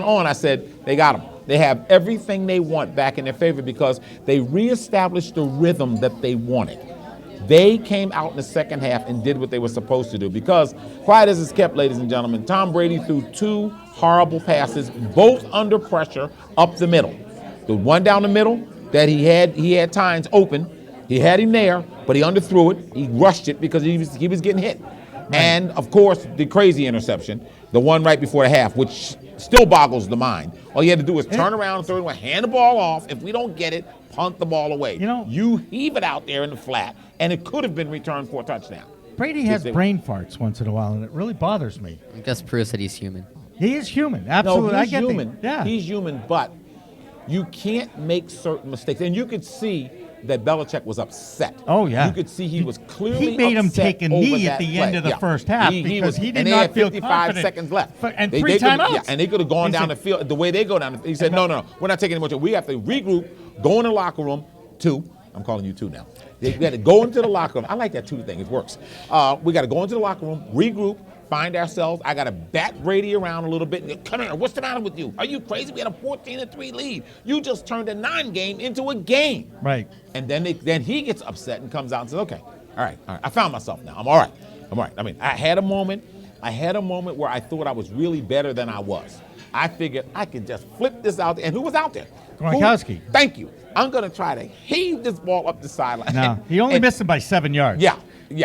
on, I said, they got them. They have everything they want back in their favor because they reestablished the rhythm that they wanted. They came out in the second half and did what they were supposed to do because, quiet as it's kept, ladies and gentlemen, Tom Brady threw 2 horrible passes, both under pressure, up the middle. The one down the middle that he had Tynes open. He had him there, but he underthrew it. He rushed it because he was getting hit. Right. And, of course, the crazy interception, the one right before the half, which still boggles the mind. All you had to do is turn around, throw it away, hand the ball off. If we don't get it, punt the ball away. You heave it out there in the flat, and it could have been returned for a touchdown. Brady has brain farts once in a while, and it really bothers me. I guess proves that he's human. He is human, absolutely. No, he's human. He's human, but you can't make certain mistakes. And you could see that Belichick was upset. Oh, yeah. You could see he was clearly upset. He made him take a knee at the end of the first half because he did not feel confident. And they had 55 seconds left. And 3 timeouts. Yeah, and they could have gone down the field the way they go down. He said, no, we're not taking any more time. We have to regroup, go in the locker room, 2. I'm calling you 2 now. We got to go into the locker room. I like that 2 thing. It works. We got to go into the locker room, regroup, find ourselves. I got to bat Brady around a little bit. Come here. What's the matter with you? Are you crazy? We had a 14-3 lead. You just turned a 9 game into a game. Right. And then he gets upset and comes out and says, okay, all right. I found myself now. I'm all right. I mean, I had a moment where I thought I was really better than I was. I figured I could just flip this out there. And who was out there? Gronkowski. Thank you. I'm going to try to heave this ball up the sideline. No, he only missed him by 7 yards. Yeah. And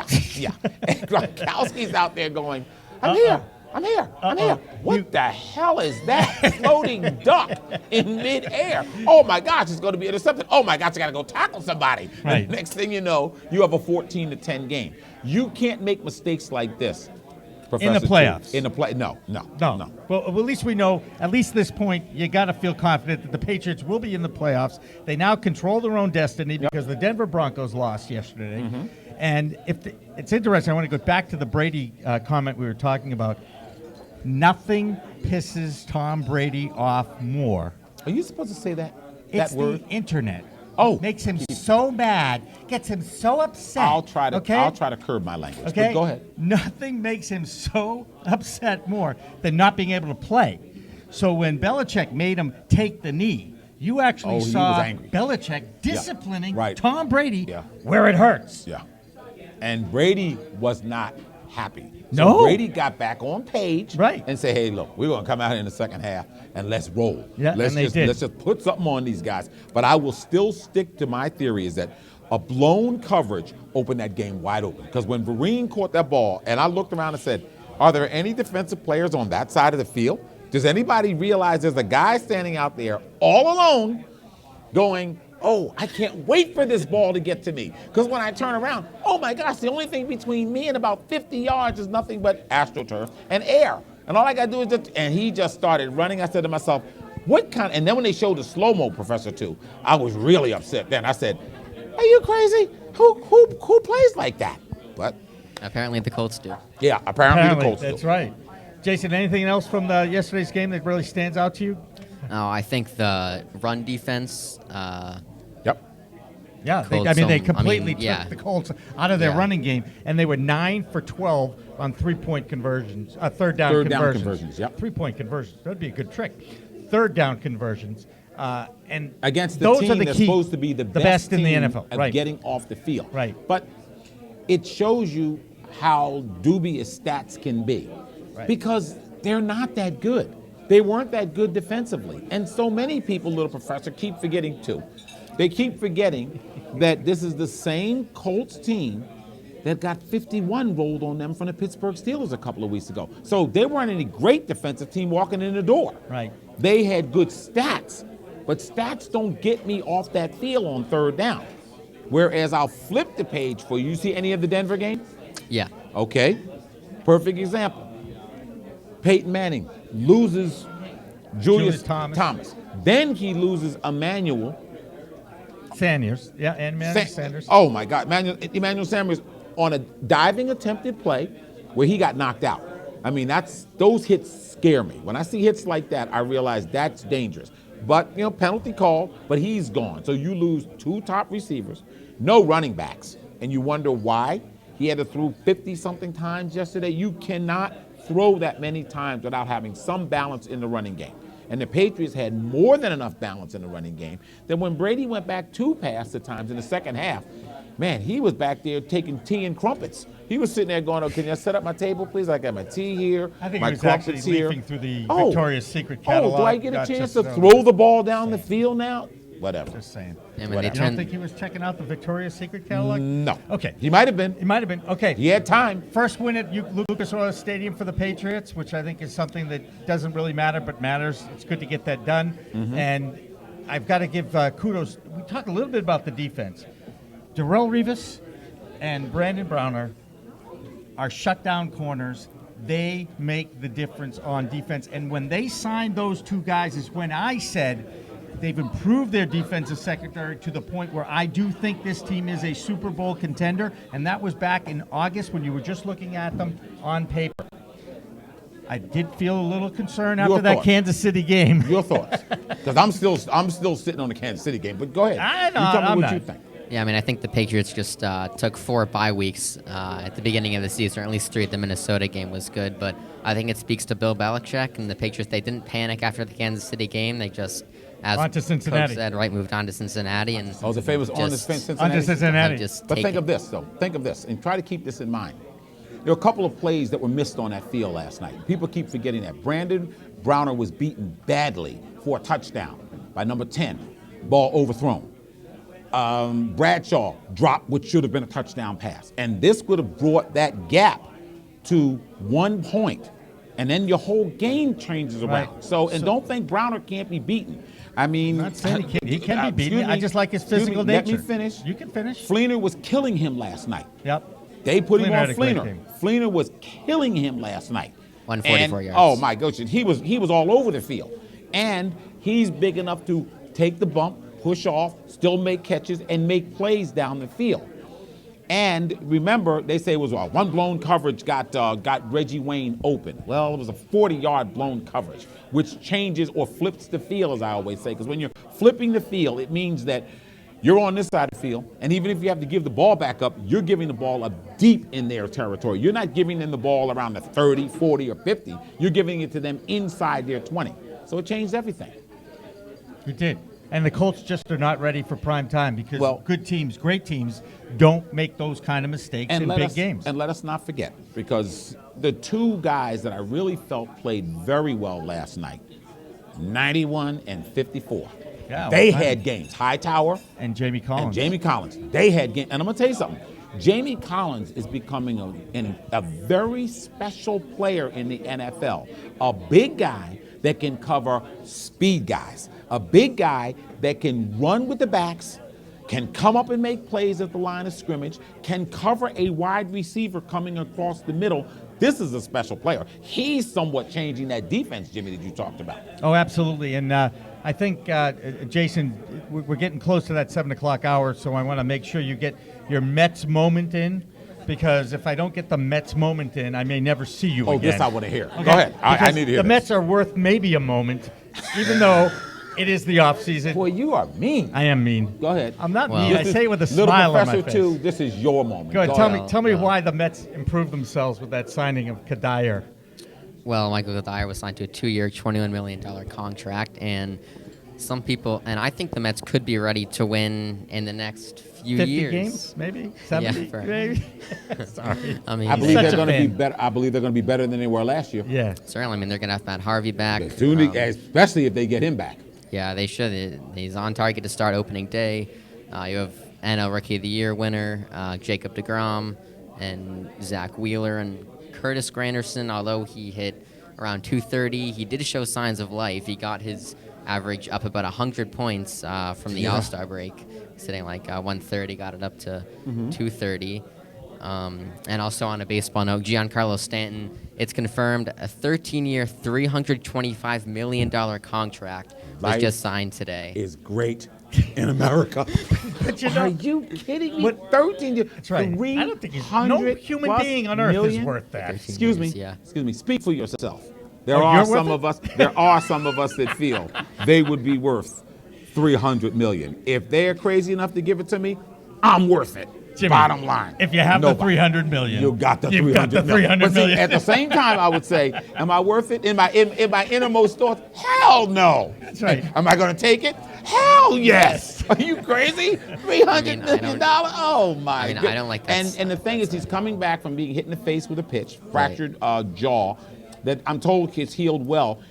Gronkowski's out there going, I'm here. What the hell is that floating duck in midair? Oh, my gosh, it's going to be intercepted. Oh, my gosh, I got to go tackle somebody. Right. And next thing you know, you have a 14-10 game. You can't make mistakes like this. In the playoffs. No. Well, at least we know, at least this point, you got to feel confident that the Patriots will be in the playoffs. They now control their own destiny because the Denver Broncos lost yesterday. Mm-hmm. And it's interesting. I want to go back to the Brady comment we were talking about. Nothing pisses Tom Brady off more. Are you supposed to say that? It's that word? The internet. Oh, makes him so mad, gets him so upset. I'll try to curb my language. Okay, but go ahead. Nothing makes him so upset more than not being able to play. So when Belichick made him take the knee, you actually saw Belichick disciplining Tom Brady where it hurts. Yeah, and Brady was not happy. No. So Brady got back on page and said, hey, look, we're going to come out in the second half and let's roll. Yeah, let's just put something on these guys. But I will still stick to my theory is that a blown coverage opened that game wide open. Because when Vereen caught that ball, and I looked around and said, are there any defensive players on that side of the field? Does anybody realize there's a guy standing out there all alone going, oh, I can't wait for this ball to get to me. Because when I turn around, oh my gosh, the only thing between me and about 50 yards is nothing but AstroTurf and air. And all I got to do is and he just started running. I said to myself, and then when they showed the slow-mo, Professor 2, I was really upset then. I said, are you crazy? Who plays like that? But apparently the Colts do. Yeah, apparently the Colts do. That's right. Jason, anything else from yesterday's game that really stands out to you? No, I think the run defense. Yeah, they completely took the Colts out of their running game, and they were 9 for 12 on 3-point conversions, third down conversions. 3-point conversions. That'd be a good trick. Third down conversions. And against the team that's supposed to be the best in the NFL at getting off the field. Right. But it shows you how dubious stats can be because they're not that good. They weren't that good defensively. And so many people, little professor, keep forgetting too. They keep forgetting that this is the same Colts team that got 51 rolled on them from the Pittsburgh Steelers a couple of weeks ago. So they weren't any great defensive team walking in the door. Right. They had good stats, but stats don't get me off that field on third down. Whereas I'll flip the page for you. You see any of the Denver game? Yeah. Okay. Perfect example. Peyton Manning loses Julius Thomas. Then he loses Emmanuel Sanders. Yeah, and Emmanuel Sanders. Oh, my God. Emmanuel Sanders on a diving attempted play where he got knocked out. I mean, those hits scare me. When I see hits like that, I realize that's dangerous. But, penalty call, but he's gone. So you lose 2 top receivers, no running backs, and you wonder why he had to throw 50-something times yesterday. You cannot throw that many times without having some balance in the running game. and the Patriots had more than enough balance in the running game, then when Brady went back to pass at times in the second half, man, he was back there taking tea and crumpets. He was sitting there going, "Oh, can you set up my table, please? I got my tea here, I think my he was crumpets actually here." leafing through the Victoria's Secret catalog. Oh, do I get a Not chance just to throw the ball down the field now? Whatever. Just saying. I mean, Whatever. they You don't turned, think he was checking out the Victoria's Secret catalog? No. Okay. He might have been. It might have been. Okay. He had time. First win at Lucas Oil Stadium for the Patriots, which I think is something that doesn't really matter but matters. It's good to get that done. And I've got to give kudos. We talked a little bit about the defense. Darrelle Revis and Brandon Browner are shutdown corners. They make the difference on defense. And when they signed those two guys is when I said they've improved their defensive secondary to the point where I do think this team is a Super Bowl contender. And that was back in August when you were just looking at them on paper. I did feel a little concerned after that thoughts. Kansas City game. Your thoughts? Because I'm still sitting on the Kansas City game. But go ahead. I know, you tell me I'm what not. you think. yeah, I mean, I think the Patriots just took 4 bye weeks at the beginning of the season, or at least 3 at the Minnesota game was good. But I think it speaks to Bill Belichick and the Patriots. They didn't panic after the Kansas City game. They just, as On to Cincinnati. Coach said, right, moved on to Cincinnati. And Oh, the famous on this just- Cincinnati. On to Cincinnati. have just But think taken- of this, though. Think of this, and try to keep this in mind. There were a couple of plays that were missed on that field last night. People keep forgetting that. Brandon Browner was beaten badly for a touchdown by number 10. Ball overthrown. Bradshaw dropped what should have been a touchdown pass. And this would have brought that gap to 1 point. And then your whole game changes around. Right. So don't think Browner can't be beaten. I mean, I'm not saying he can be beaten. excuse I me, just like his excuse me, physical Let nature. me finish. You can finish. Fleener was killing him last night. Yep. They put him Fleener on had a great Fleener. game. Fleener was killing him last night. 144 And- yards. Oh my gosh, he was all over the field, and he's big enough to take the bump, push off, still make catches, and make plays down the field. And remember, they say it was one blown coverage got Reggie Wayne open. Well, it was a 40-yard blown coverage, which changes or flips the field, as I always say, because when you're flipping the field, it means that you're on this side of the field, and even if you have to give the ball back up, you're giving the ball up deep in their territory. You're not giving them the ball around the 30, 40, or 50. You're giving it to them inside their 20. So it changed everything. You did. And the Colts just are not ready for prime time because Well- good teams, great teams, don't make those kind of mistakes in big games. And let us not forget, because the two guys that I really felt played very well last night, 91 and 54. Yeah, they well, had games. Hightower And Jamie Collins. and Jamie Collins. They had games. And I'm going to tell you something. Jamie Collins is becoming a very special player in the NFL. A big guy that can cover speed guys. A big guy that can run with the backs, can come up and make plays at the line of scrimmage, can cover a wide receiver coming across the middle. This is a special player. He's somewhat changing that defense, Jimmy, that you talked about. Oh, absolutely. And I think, Jason, we're getting close to that 7 o'clock hour, so I want to make sure you get your Mets moment in, because if I don't get the Mets moment in, I may never see you Oh, again. this I want to hear. Okay? Go ahead. I Because need to hear the this. Mets are worth maybe a moment, even though it is the offseason. Boy, you are mean. I am mean. Go ahead. I'm not Well- mean. I This is say it with a Little smile on Professor my face. 2, this is your moment. Go ahead. Go Tell ahead. me, tell me Well, why the Mets improved themselves with that signing of Kadire. Well, Michael Dyer was signed to a 2-year, $21 million contract, and some people, and I think the Mets could be ready to win in the next few 50 years. games, maybe 70, for- maybe. Sorry. I mean, I believe Such they're a going to be fan. better. I believe they're going to be better than they were last year. Yeah. certainly. I mean, they're going to have Matt Harvey back. Especially if they get him back. Yeah, they should. He's on target to start opening day. You have NL Rookie of the Year winner Jacob deGrom and Zach Wheeler and Curtis Granderson. Although he hit around 230, he did show signs of life. He got his average up about 100 points from the All-Star break, sitting like 130, got it up to 230. And also on a baseball note, Giancarlo Stanton, it's confirmed a 13-year, $325 million contract was Life just signed today. Is great in America. But you Are know, you kidding me? What- 13 years. that's right. I don't think no human being on earth is worth that. Excuse me. Yeah. Excuse me. Speak for yourself. There Oh, are you're some worth of us. There are some of us that feel they would be worth $300 million. If they're crazy enough to give it to me, I'm worth it. Jimmy, Bottom line. if you have nobody. the $300 million, You got the you've got the $300 million. $300 But see, million. at the same time, I would say, am I worth it? In my innermost thoughts, hell no. That's right. Am I going to take it? Hell yes. Are you crazy? $300 million? Oh my! I don't like that. And the thing is, he's coming back from being hit in the face with a pitch, fractured jaw, that I'm told is healed well.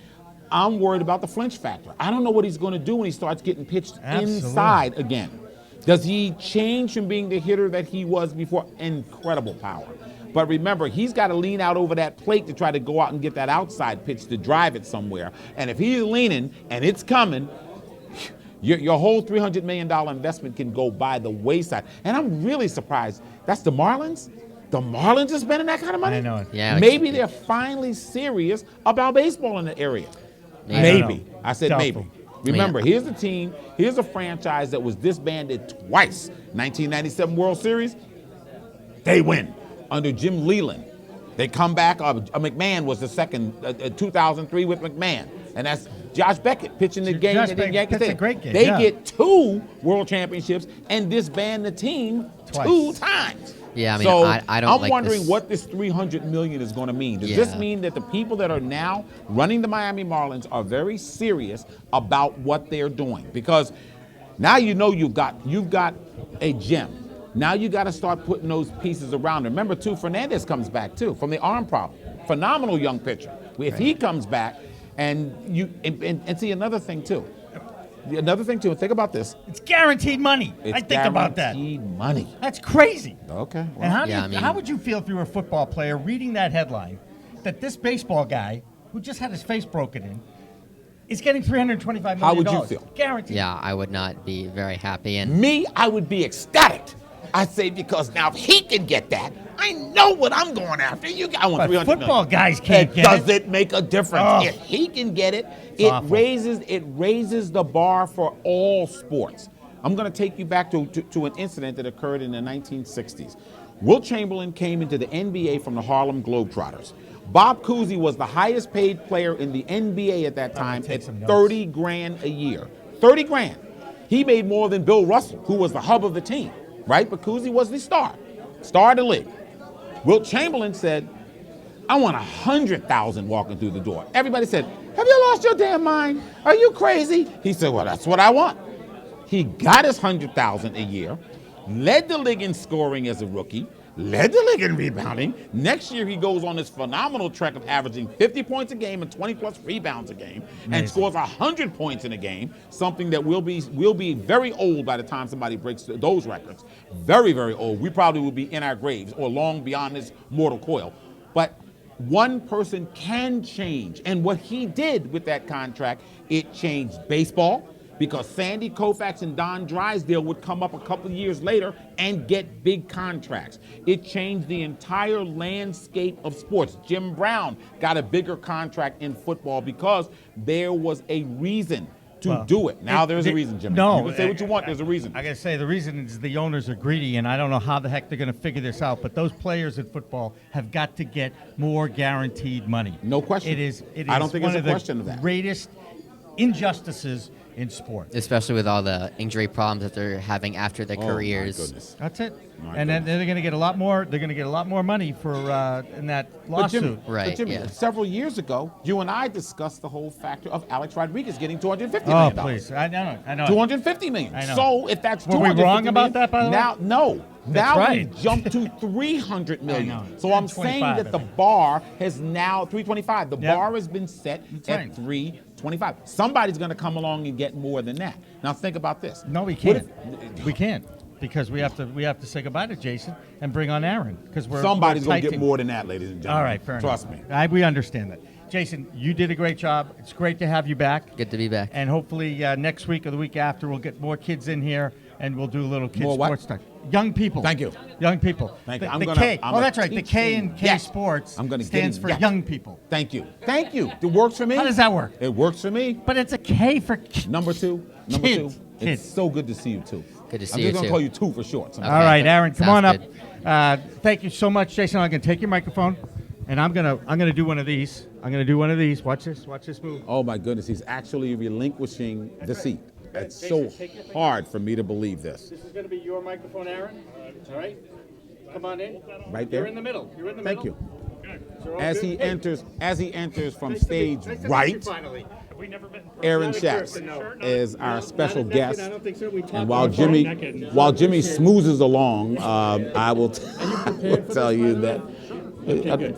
I'm worried about the flinch factor. I don't know what he's going to do when he starts getting pitched inside again. Does he change from being the hitter that he was before? Incredible power. But remember, he's got to lean out over that plate to try to go out and get that outside pitch to drive it somewhere. And if he's leaning and it's coming, your whole $300 million investment can go by the wayside. And I'm really surprised. That's the Marlins? The Marlins are spending that kind of money? I know it. Yeah, Maybe they're finally serious about baseball in the area. Maybe. I said Doubtful. maybe. Remember, here's a team, here's a franchise that was disbanded twice. 1997 World Series, they win under Jim Leland. They come back. McMahon was the second, 2003 with McMahon. And that's Josh Beckett pitching the game. Josh at Beckett, Yankee that's a Stadium. great game, They yeah. get 2 world championships and disband the team Twice. 2 times. Yeah, I mean, so I don't I'm like wondering this. what this $300 million is going to mean. Does this Yeah. mean that the people that are now running the Miami Marlins are very serious about what they're doing? Because now you know you've got a gem. Now you got to start putting those pieces around. Remember, too, Fernandez comes back too from the arm problem. Phenomenal young pitcher. If he comes back, and see another thing too. Another thing too. And think about this. It's guaranteed money. It's I think about that. guaranteed money. That's crazy. Okay. Well, And Yeah, how would you feel if you were a football player reading that headline that this baseball guy who just had his face broken in is getting $325 million? How would you feel? Guaranteed. Yeah, I would not be very happy. And me, I would be ecstatic. I say because now if he can get that, I know what I'm going after. I want But 300 football million. guys can't It get does it. it make a difference? Oh. If he can get it, awful. it raises the bar for all sports. I'm going to take you back to an incident that occurred in the 1960s. Wilt Chamberlain came into the NBA from the Harlem Globetrotters. Bob Cousy was the highest paid player in the NBA at that time take at some notes. $30,000 a year. 30 grand. He made more than Bill Russell, who was the hub of the team, right? But Cousy was the star of the league. Wilt Chamberlain said, I want 100,000 walking through the door. Everybody said, have you lost your damn mind? Are you crazy? He said, well, that's what I want. He got his 100,000 a year, led the league in scoring as a rookie, led the league in rebounding. Next year, he goes on this phenomenal trek of averaging 50 points a game and 20-plus rebounds a game, and scores 100 points in a game, something that will be very old by the time somebody breaks those records. Very, very old. We probably will be in our graves or long beyond this mortal coil. But one person can change, and what he did with that contract, it changed baseball, because Sandy Koufax and Don Drysdale would come up a couple of years later and get big contracts. It changed the entire landscape of sports. Jim Brown got a bigger contract in football because there was a reason to do it. Now there's a reason, Jim. No. You can say what you want, there's a reason. I got to say, the reason is the owners are greedy, and I don't know how the heck they're going to figure this out, but those players in football have got to get more guaranteed money. No question. It is I don't think one there's of a question of the that. greatest injustices in sport. especially with all the injury problems that they're having after their Oh, my careers. goodness. That's it. My And then goodness. they're going to get a lot more. They're going to get a lot more money for in that But Jimmy, lawsuit. Right, Jimmy, yeah. several years ago, you and I discussed the whole factor of Alex Rodriguez getting $250 Oh, million. please! I know. $250 million. I know. So if that's Were we $250 wrong about million, that, by the way? now, no. That's Now right. we jumped to $300 million. know. So I'm saying 325, that I the think. bar has now $325. The Yep. bar has been set That's at right. $325. Somebody's going to come along and get more than that. Now think about this. No, we What can't. We can't because we have to say goodbye to Jason and bring on Aaron because Somebody's we're going to tight get team. more than that, ladies and gentlemen. All right, fair Trust enough. me. We understand that. Jason, you did a great job. It's great to have you back. Good to be back. And hopefully next week or the week after, we'll get more kids in here and we'll do a little kids More what? sports stuff. Young people. Thank you. Young people. Thank you. The, I'm the gonna- K. I'm Oh, a that's right. The K in teaching- K yes. Sports I'm gonna get stands in- for yes. young people. Thank you. Thank you. It works for me. How does that work? It works for me. But it's a K for kids. Number two. Kids. It's Kids. so good to see you too. Good to see I'm you just gonna too. call you two for short. Okay. All right, Aaron, come Sounds on good. up. Thank you so much, Jason. I'm going to take your microphone, and I'm gonna do one of these. I'm going to do one of these. Watch this. Watch this move. Oh my goodness, he's actually relinquishing the seat. It's so hard for me to believe this. This is going to be your microphone, Aaron. All right. Come on in. Right there. You're in the middle. Thank you. So As he enters from stage right, Aaron Schatz is our special guest. And while Jimmy smoozes along, I will tell you that.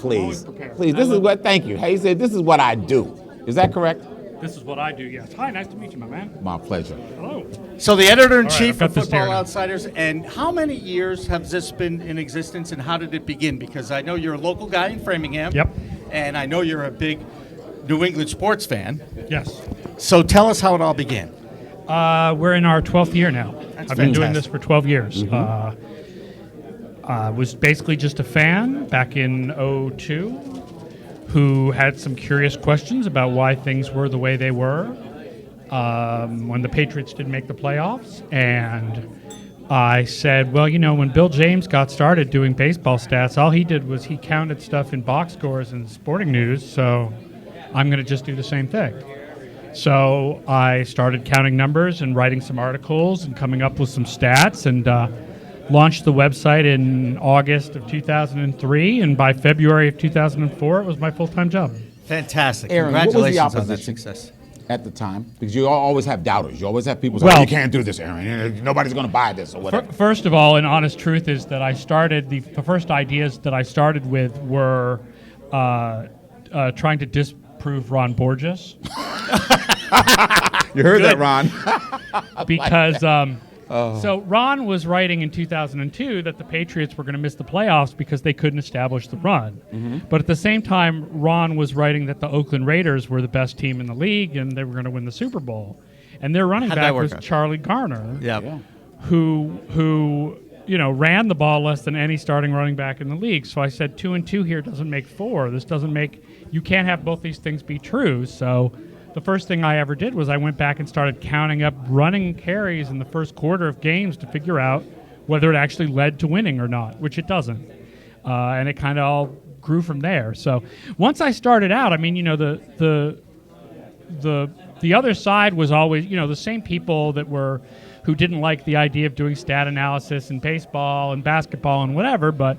Please. This is what. Thank you. He said, "This is what I do." Is that correct? This is what I do, yes. Hi, nice to meet you, my man. My pleasure. Hello. So the editor-in-chief I've of got this Football down. Outsiders, and how many years have this been in existence, and how did it begin? Because I know you're a local guy in Framingham. Yep. And I know you're a big New England sports fan. Yes. So tell us how it all began. We're in our 12th year now. That's I've been doing fantastic. this for 12 years. I was basically just a fan back in '02 who had some curious questions about why things were the way they were when the Patriots didn't make the playoffs. And I said, well, when Bill James got started doing baseball stats, all he did was he counted stuff in box scores and sporting news, so I'm going to just do the same thing. So I started counting numbers and writing some articles and coming up with some stats, and launched the website in August of 2003, and by February of 2004, it was my full-time job. Fantastic. Aaron, what was the Congratulations on that opposition success. at the time? Because you always have doubters. You always have people saying, Well- you can't do this, Aaron. Nobody's going to buy this or whatever. First of all, an honest truth is that I started, the first ideas that I started with were trying to disprove Ron Borges. You heard that, Ron. Because so Ron was writing in 2002 that the Patriots were going to miss the playoffs because they couldn't establish the run. But at the same time, Ron was writing that the Oakland Raiders were the best team in the league and they were going to win the Super Bowl. And their running How'd that back work was out? Charlie Garner, Yeah. who ran the ball less than any starting running back in the league. So I said 2 and 2 here doesn't make 4. This doesn't make. You can't have both these things be true. So the first thing I ever did was I went back and started counting up running carries in the first quarter of games to figure out whether it actually led to winning or not, which it doesn't. And it kind of all grew from there. So once I started out, I mean, the other side was always, the same people who didn't like the idea of doing stat analysis in baseball and basketball and whatever, but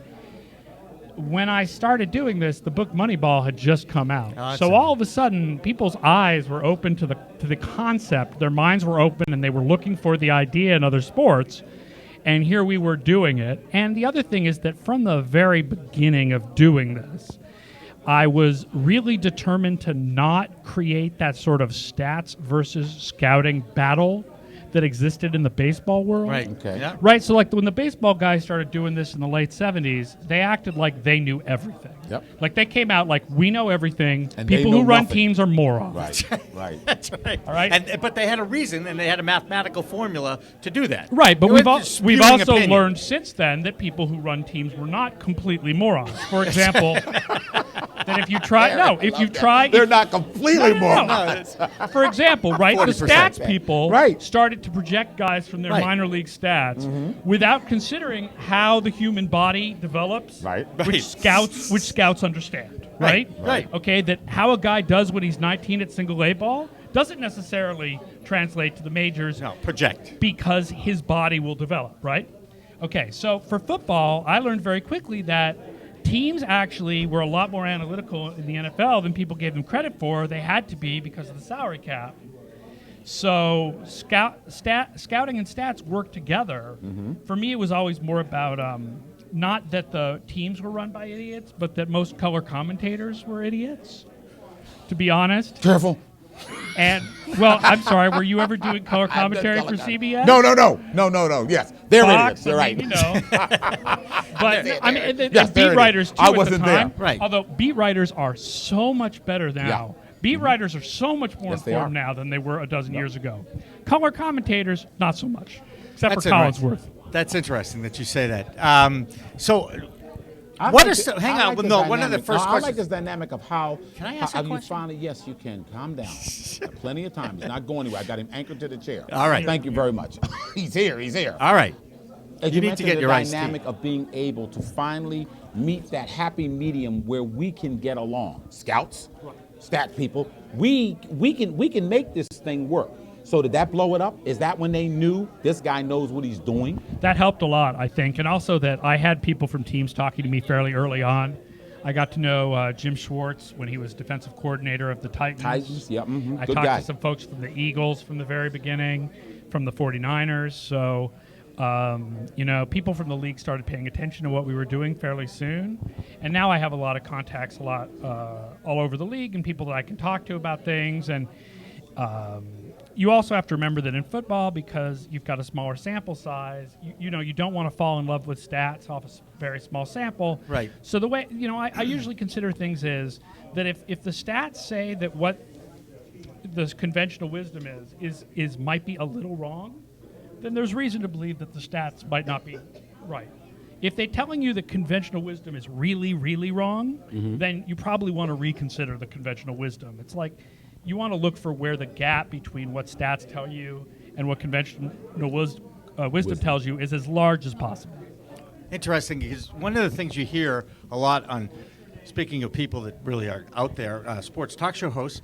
when I started doing this, the book Moneyball had just come out. So all of a sudden, people's eyes were open to the concept. Their minds were open, and they were looking for the idea in other sports. And here we were doing it. And the other thing is that from the very beginning of doing this, I was really determined to not create that sort of stats versus scouting battle that existed in the baseball world. Right. Okay. Yeah. Right, so like when the baseball guys started doing this in the late 70s, they acted like they knew everything. Yep. Like they came out like, we know everything. And they People know who run nothing. teams are morons. Right. That's right. All right. But they had a reason, and they had a mathematical formula to do that. Right, but They we've, weren't al- just we've spewing also opinion. learned since then that people who run teams were not completely morons. For example, that if you try, They're not completely No. morons. For example, right, the 40%. stats people Right. started to project guys from their Right. minor league stats without considering how the human body develops, Right. which scouts understand, right? Right. Okay, that how a guy does when he's 19 at single A ball doesn't necessarily translate to the majors No, project. because his body will develop, right? Okay, so for football, I learned very quickly that teams actually were a lot more analytical in the NFL than people gave them credit for. They had to be because of the salary cap. So scouting and stats work together. For me, it was always more about not that the teams were run by idiots, but that most color commentators were idiots, to be honest. Careful. And, well, I'm sorry, were you ever doing color commentary for CBS? No. Yes, they're Fox, idiots. You're right. But I mean, and Yes, they're beat idiots. writers too I at wasn't the time. there. Right. Although beat writers are so much better now. Yeah. Beat writers are so much more Yes, they informed are. now than they were a dozen years ago. Color commentators, not so much, except That's for Collinsworth. That's interesting that you say that. So, I what like is the- hang I on? like Well, the no, one of the dynamic. first I questions. like this dynamic of how. Can I ask how a you question? finally? Yes, you can. Calm down. Plenty of time. He's not going anywhere. I got him anchored to the chair. All right. Thank you very much. He's here. All right. As You need to mentioned, get the your iced tea. dynamic of being able to finally meet that happy medium where we can get along. Scouts, stat people, we can make this thing work. So did that blow it up? Is that when they knew this guy knows what he's doing? That helped a lot, I think, and also that I had people from teams talking to me fairly early on. I got to know Jim Schwartz when he was defensive coordinator of the Titans. Yep. Mm-hmm. I Good talked guy. to some folks from the Eagles from the very beginning, from the 49ers. So, people from the league started paying attention to what we were doing fairly soon. And now I have a lot of contacts all over the league and people that I can talk to about things. And you also have to remember that in football, because you've got a smaller sample size, you don't want to fall in love with stats off a very small sample. Right. So the way, I usually consider things is that if the stats say that what the conventional wisdom is might be a little wrong, then there's reason to believe that the stats might not be right. If they're telling you that conventional wisdom is really, really wrong, then you probably want to reconsider the conventional wisdom. It's like you want to look for where the gap between what stats tell you and what conventional wisdom tells you is as large as possible. Interesting, because one of the things you hear a lot on, speaking of people that really are out there, sports talk show hosts,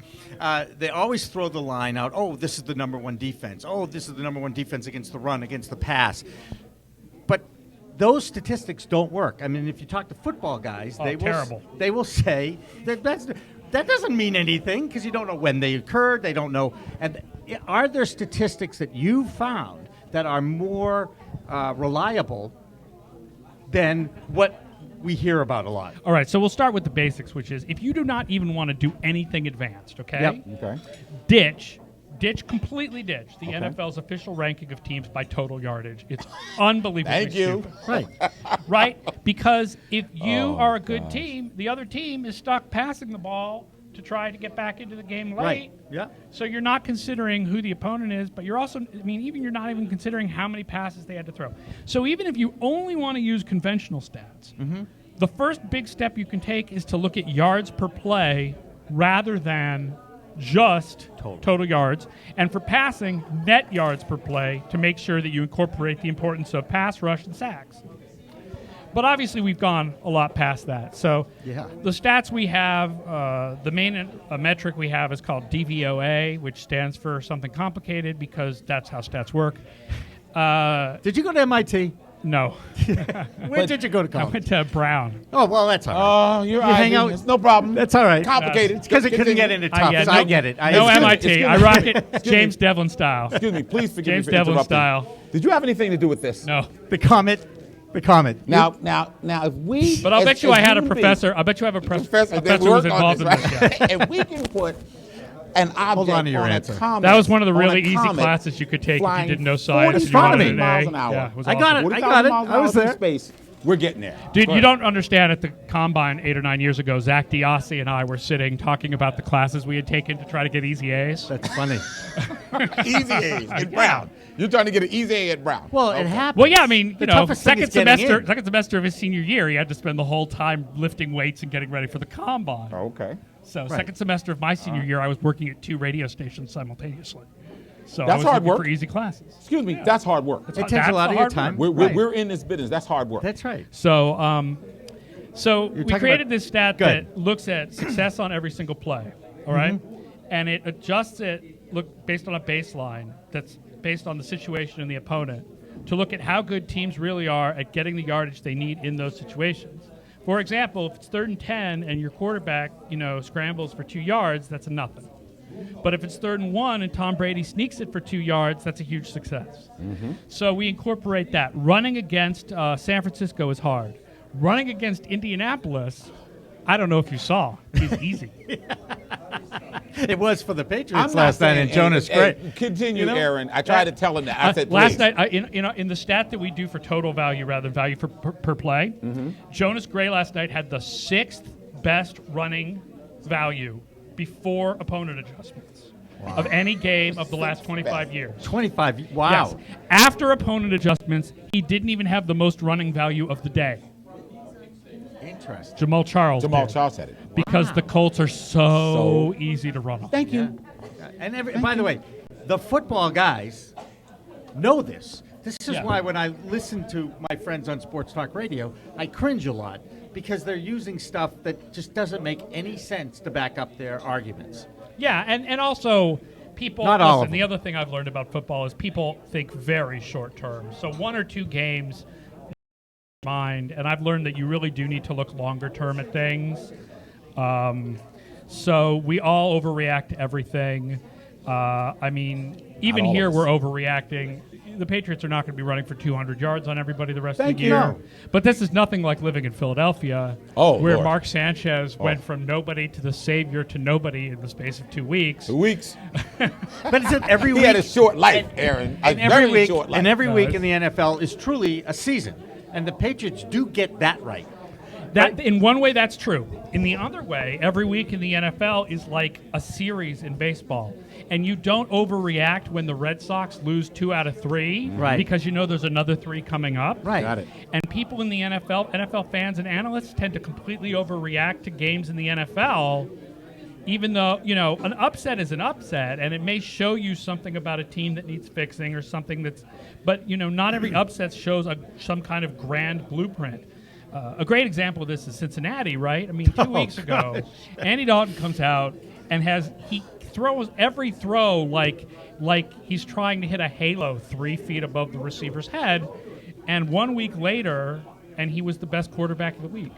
they always throw the line out, oh, this is the number one defense. Oh, this is the number one defense against the run, against the pass. But those statistics don't work. I mean, if you talk to football guys, they will say that doesn't mean anything because you don't know when they occurred. They don't know. And are there statistics that you found that are more reliable than what we hear about a lot? All right, so we'll start with the basics, which is if you do not even want to do anything advanced, okay? Yep. Okay. Completely ditch the NFL's official ranking of teams by total yardage. It's unbelievably Thank you. stupid. Right? Because if you are a good team, the other team is stuck passing the ball to try to get back into the game late. Right. Yeah. So you're not considering who the opponent is, but you're also, you're not even considering how many passes they had to throw. So even if you only want to use conventional stats, the first big step you can take is to look at yards per play rather than just total yards, and for passing, net yards per play to make sure that you incorporate the importance of pass rush and sacks. But obviously we've gone a lot past that. So the stats we have, the main metric we have is called DVOA, which stands for something complicated because that's how stats work. Did you go to MIT? No. Where did you go to I college? went to Brown. Oh, well, that's all right. Oh, you hang out. It's no problem. That's all right. Complicated. It's because it couldn't get into tough. I get it. No MIT. I rock it James Devlin style. Excuse me. Please forgive James me for Devlin interrupting. style. Did you have anything to do with this? No. The comet. Now, if we. But I'll bet you I had a human professor. I bet you I have a professor professor that who was worked on involved this, in right? this. Yeah. And we can put an object on to your answer. a comet. That was one of the really on a easy comet classes you could take if you flying didn't know science. 40 and you wanted an miles A. an hour. Yeah, it was I got awesome. it. I got it. 40,000 miles an I was hour through there. Space. We're getting there. Dude, Go you ahead. don't understand. At the Combine 8 or 9 years ago, Zach Diossi and I were sitting talking about the classes we had taken to try to get easy A's. That's funny. Easy A's at Brown. You're trying to get an easy A at Brown. Well, it happens. Well, yeah, The toughest thing is getting in. second semester of his senior year, he had to spend the whole time lifting weights and getting ready for the Combine. Okay. So second semester of my senior year, I was working at 2 radio stations simultaneously. So That's I was hard looking work. for easy classes. Excuse me. That's hard work. It takes That's a lot the of your hard time. We're in this business. That's hard work. That's right. So, we talking created about- this stat Go ahead. that looks at success on every single play. All right, and it adjusts it based on a baseline that's based on the situation and the opponent to look at how good teams really are at getting the yardage they need in those situations. For example, if it's 3rd and 10 and your quarterback, scrambles for 2 yards, that's a nothing. But if it's 3rd and 1 and Tom Brady sneaks it for 2 yards, that's a huge success. So we incorporate that. Running against San Francisco is hard. Running against Indianapolis, I don't know if you saw, is easy. It was for the Patriots I'm not last night, saying- and Jonas great. Continue, You know? Aaron. I tried to tell him that. I said, Last please. night, in the stat that we do for total value rather than value per play, Jonas Gray last night had the 6th best running value before opponent adjustments of any game of the last 25 years. 25. Wow. Yes. After opponent adjustments, he didn't even have the most running value of the day. Interesting. Jamal Charles Jamal did, Charles said it. because the Colts are so easy to run off. Thank you. And by the way, the football guys know this. This is Yeah. why when I listen to my friends on Sports Talk Radio, I cringe a lot because they're using stuff that just doesn't make any sense to back up their arguments. Yeah, and also people. Not all of Listen, the them. other thing I've learned about football is people think very short term. So 1 or 2 games mind, and I've learned that you really do need to look longer term at things. So we all overreact to everything. I mean, even all here of us. we're overreacting. The Patriots are not going to be running for 200 yards on everybody the rest Thank of the you. year. No. But this is nothing like living in Philadelphia, Oh, where Lord. Mark Sanchez went from nobody to the savior to nobody in the space of 2 weeks. 2 weeks. But it's every He week. had a short life, Aaron. A And every very week, short life. and every No, week it's- in the NFL is truly a season, and the Patriots do get that right. That in one way that's true. In the other way, every week in the NFL is like a series in baseball. And you don't overreact when the Red Sox lose 2 out of 3 Right. because you know there's another 3 coming up. Right. Got it. And people in the NFL fans and analysts tend to completely overreact to games in the NFL, even though, an upset is an upset and it may show you something about a team that needs fixing or something but not every upset shows some kind of grand blueprint. A great example of this is Cincinnati, right? I mean, 2 weeks ago, Andy Dalton comes out and he throws every throw like he's trying to hit a halo 3 feet above the receiver's head, and 1 week later, and he was the best quarterback of the week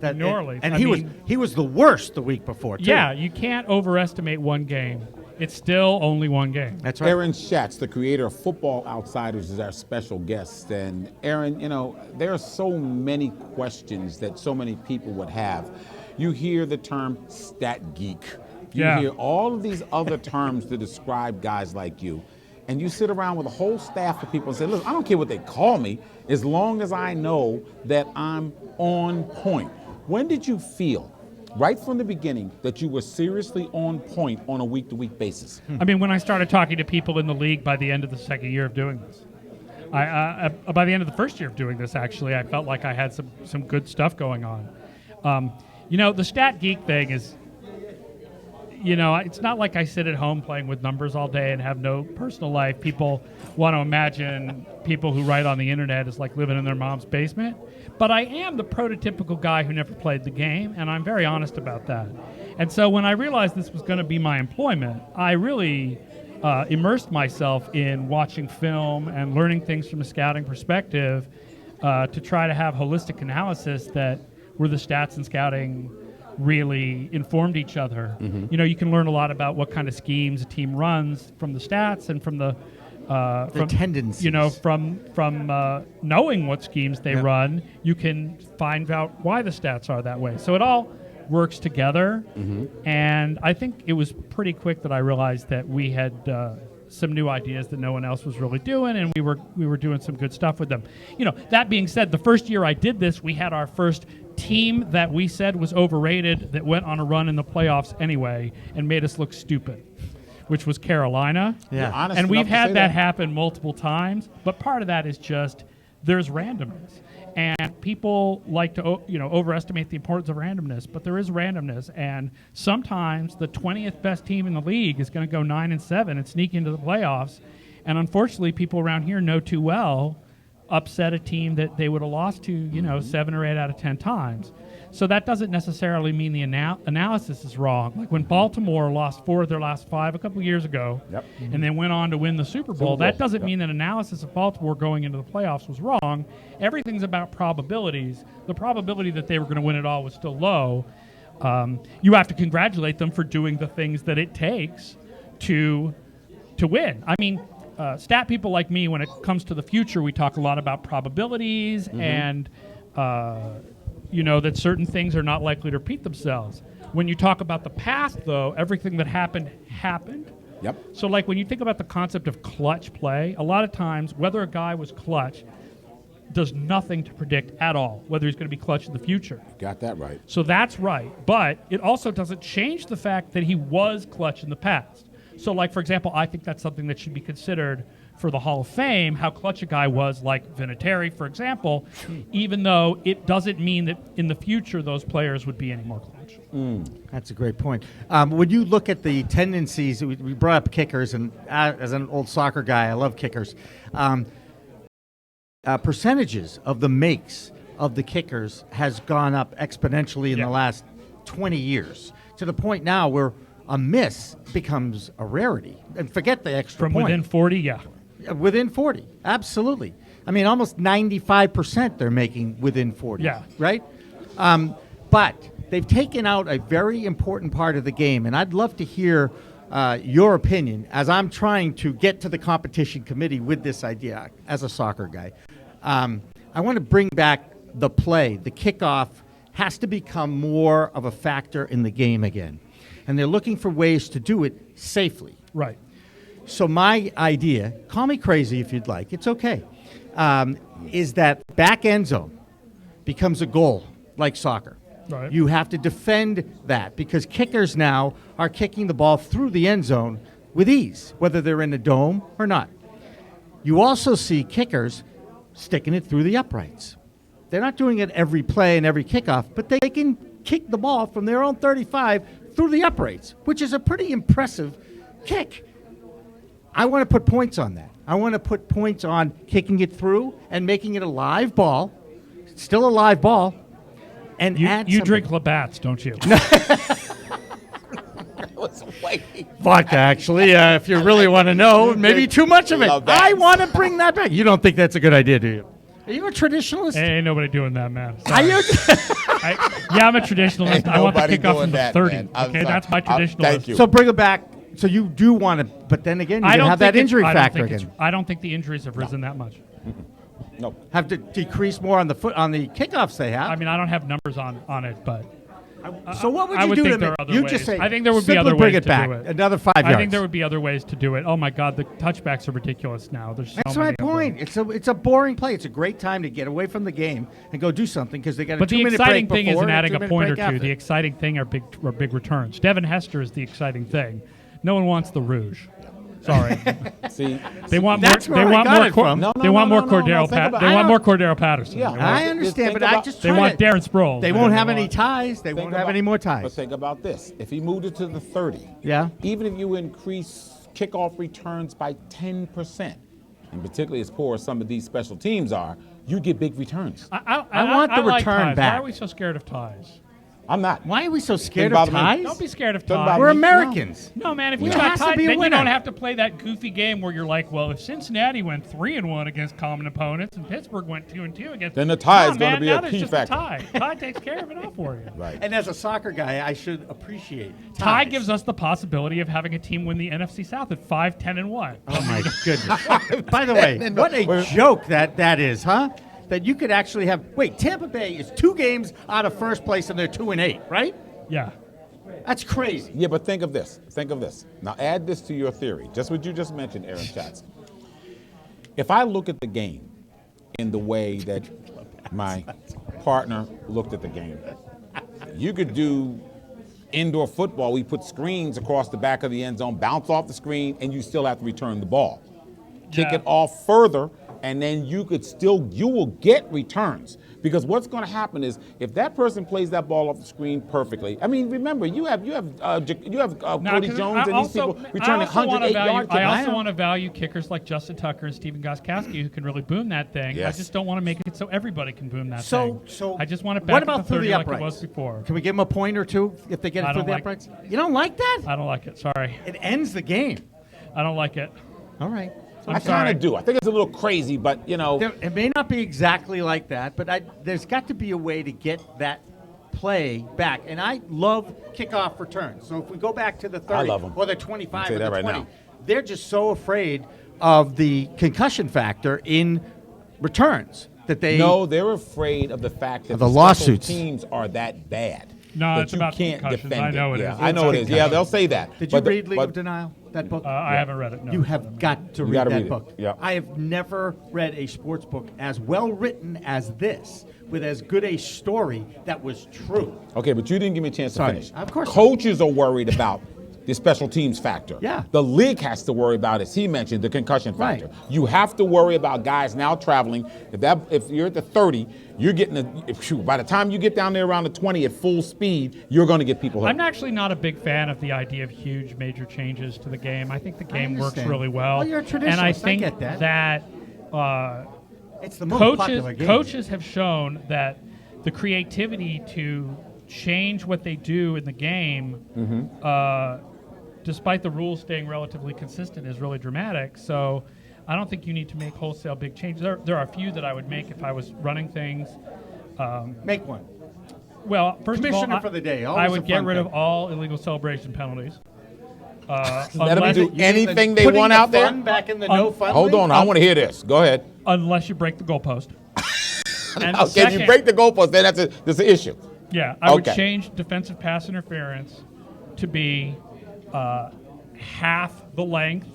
in New Orleans. And I mean, he was the worst the week before, too. yeah, you can't overestimate one game. It's still only one game. That's right. Aaron Schatz, the creator of Football Outsiders, is our special guest. And Aaron, there are so many questions that so many people would have. You hear the term stat geek. You Yeah. hear all of these other terms to describe guys like you. And you sit around with a whole staff of people and say, listen, I don't care what they call me, as long as I know that I'm on point. When did you feel, right from the beginning, that you were seriously on point on a week-to-week basis? I mean, when I started talking to people in the league by the end of the second year of doing this, by the end of the first year of doing this, actually, I felt like I had some good stuff going on. The stat geek thing is, it's not like I sit at home playing with numbers all day and have no personal life. People want to imagine people who write on the internet as like living in their mom's basement. But I am the prototypical guy who never played the game, and I'm very honest about that. And so when I realized this was going to be my employment, I really immersed myself in watching film and learning things from a scouting perspective to try to have holistic analysis that where the stats and scouting really informed each other. Mm-hmm. You can learn a lot about what kind of schemes a team runs from the stats and from the tendencies. From knowing what schemes they run, you can find out why the stats are that way. So it all works together, and I think it was pretty quick that I realized that we had some new ideas that no one else was really doing, and we were doing some good stuff with them. That being said, the first year I did this, we had our first team that we said was overrated that went on a run in the playoffs anyway and made us look stupid, which was Carolina. Yeah. You're honest And we've enough to had say that happen multiple times, but part of that is just there's randomness. And people like to overestimate the importance of randomness, but there is randomness, and sometimes the 20th best team in the league is going to go 9-7 and sneak into the playoffs, and unfortunately people around here know too well upset a team that they would have lost to 7 or 8 out of 10 times. So that doesn't necessarily mean the analysis is wrong. Like when Baltimore lost 4 of their last 5 a couple of years ago, and then went on to win the Super Bowl, that doesn't mean that analysis of Baltimore going into the playoffs was wrong. Everything's about probabilities. The probability that they were going to win it all was still low. You have to congratulate them for doing the things that it takes to win. I mean, stat people like me, when it comes to the future, we talk a lot about probabilities and that certain things are not likely to repeat themselves. When you talk about the past, though, everything that happened. Yep. So like when you think about the concept of clutch play, a lot of times whether a guy was clutch does nothing to predict at all whether he's going to be clutch in the future. Got that right. So that's right. But it also doesn't change the fact that he was clutch in the past. So like, for example, I think that's something that should be considered for the Hall of Fame, how clutch a guy was, like Vinatieri, for example, even though it doesn't mean that in the future those players would be any more clutch. That's a great point. When you look at the tendencies, we brought up kickers, and as an old soccer guy, I love kickers. Percentages of the makes of the kickers has gone up exponentially in the last 20 years, to the point now where a miss becomes a rarity. And forget the extra From point. within 40, yeah. Within 40, absolutely. I mean, almost 95% they're making within 40. Yeah. Right? But they've taken out a very important part of the game, and I'd love to hear your opinion as I'm trying to get to the competition committee with this idea as a soccer guy. I want to bring back the play. The kickoff has to become more of a factor in the game again. And they're looking for ways to do it safely. Right. So my idea, call me crazy if you'd like, it's okay, is that back end zone becomes a goal like soccer. Right. You have to defend that because kickers now are kicking the ball through the end zone with ease, whether they're in a dome or not. You also see kickers sticking it through the uprights. They're not doing it every play and every kickoff, but they can kick the ball from their own 35 through the uprights, which is a pretty impressive kick. I want to put points on that. I want to put points on kicking it through and making it a live ball, still a live ball, and add You something. drink Labatt's, don't you? Vodka, actually, if you really want to know. Maybe too much of it. Labatt's. I want to bring that back. You don't think that's a good idea, do you? Are you a traditionalist? Ain't nobody doing that, man. Are Sorry. you? Yeah, I'm a traditionalist. Ain't I want the nobody kickoff doing from the that, 30. man. I'm Okay, sorry. that's my traditionalist. Thank you. So bring it back. So you do want to, but then again, you're I going to don't have that think it's- injury I don't factor think it's- again. I don't think the injuries have risen that much. No. Have to decrease more on the kickoffs they have. I mean, I don't have numbers on it, but so what would I you would do think to there make? are other You ways. just say. I think there would be simply other bring ways it to back. do it. Another 5 yards. I think there would be other ways to do it. Oh my God, the touchbacks are ridiculous now. There's so That's many my of them. point. It's a boring play. It's a great time to get away from the game and go do something because they got a But the 2-minute exciting break thing before isn't and adding a 2-minute point or break two. after. The exciting thing are big returns. Devin Hester is the exciting thing. No one wants the Rouge. Sorry, See, they want That's more. where They I want got more. it from. No, They want more no, no, no, Cordero. think about- They I want don't- more Cordero Patterson. Yeah. They want- I understand, Think but I about- just They try want to- Darren Sproles. They They won't don't have want- any ties. They won't have any more But ties. think about this. If he moved it to the 30, Yeah. even if you increase kickoff returns by 10%, and particularly as poor as some of these special teams are, you get big returns. I want the like return ties. back. Why are we so scared of ties? I'm not. Why are we so scared Doesn't of bother me. ties? Don't be scared of Doesn't ties. bother We're me. Americans. No, man. If you There got has to tied, be a then you winner. don't have to play that goofy game where you're like, well, if Cincinnati went 3-1 against common opponents and Pittsburgh went 2-2 against, Then the tie is Nah, gonna man, be now a there's key just factor. A tie. Tie takes care of it all for you. Right. And as a soccer guy, I should appreciate Tie ties. gives us the possibility of having a team win the NFC South at 5-10-1. Oh my goodness! By the way, what a joke that is, huh? That you could actually have. Wait, Tampa Bay is 2 games out of first place and they're 2-8, right? Yeah. That's crazy. Yeah, but think of this. Think of this. Now add this to your theory. Just what you just mentioned, Aaron Schatz. If I look at the game in the way that my partner looked at the game, you could do indoor football. We put screens across the back of the end zone, bounce off the screen, and you still have to return the ball. Kick Yeah. it off further, and then you will get returns. Because what's going to happen is if that person plays that ball off the screen perfectly. I mean, remember you have Cody 'cause Jones and these people returning 108-yard kicks. I also want to value kickers like Justin Tucker and Steven Gostkowski who can really boom that thing. Yes. I just don't want to make it so everybody can boom that So thing. I just want it back what at about the through 30 the like it uprights? was before. Can we give them a point or two if they get I it through don't the like- uprights? You don't like that? I don't like it. Sorry. It ends the game. I don't like it. All right. I'm I sorry. kind of do. I think it's a little crazy, but It may not be exactly like that, but there's got to be a way to get that play back. And I love kickoff returns. So if we go back to the 30 love 'em. or the 25 Say or that the right 20, now. they're just so afraid of the concussion factor in returns that they no, they're afraid of the fact that Of the special lawsuits. teams are that bad. No, that it's you about can't concussions. defend I know it Yeah, is. I know It's it is. about Yeah, they'll say that. Did you But the- read League but- of Denial, that book? I haven't read it. No. You have got to read gotta that read it. book. Yeah. I have never read a sports book as well written as this, with as good a story that was true. Okay, but you didn't give me a chance Sorry. to finish. Of course not. Coaches are worried about the special teams factor. Yeah. The league has to worry about, as he mentioned, the concussion Right. factor. You have to worry about guys now traveling. If you're at the 30, you're getting by the time you get down there around the 20 at full speed, you're going to get people hurt. I'm actually not a big fan of the idea of huge major changes to the game. I think the game works understand. really well. Well, you're a and I traditionalist. I think get that. It's the most popular game. coaches have shown that the creativity to change what they do in the game despite the rules staying relatively consistent, is really dramatic. So I don't think you need to make wholesale big changes. There are a few that I would make if I was running things. Make one. Well, first Commissioner of all, for the day. I Always would a get fun rid thing. of all illegal celebration penalties. Let them Unless, do anything they Putting want the out there. fun back in the no fun. Hold league? on, I want to hear this. Go ahead. unless you break the goalpost. And Okay, if you break the goalpost, then that's an issue. Yeah, I would Okay. change defensive pass interference to be half the length,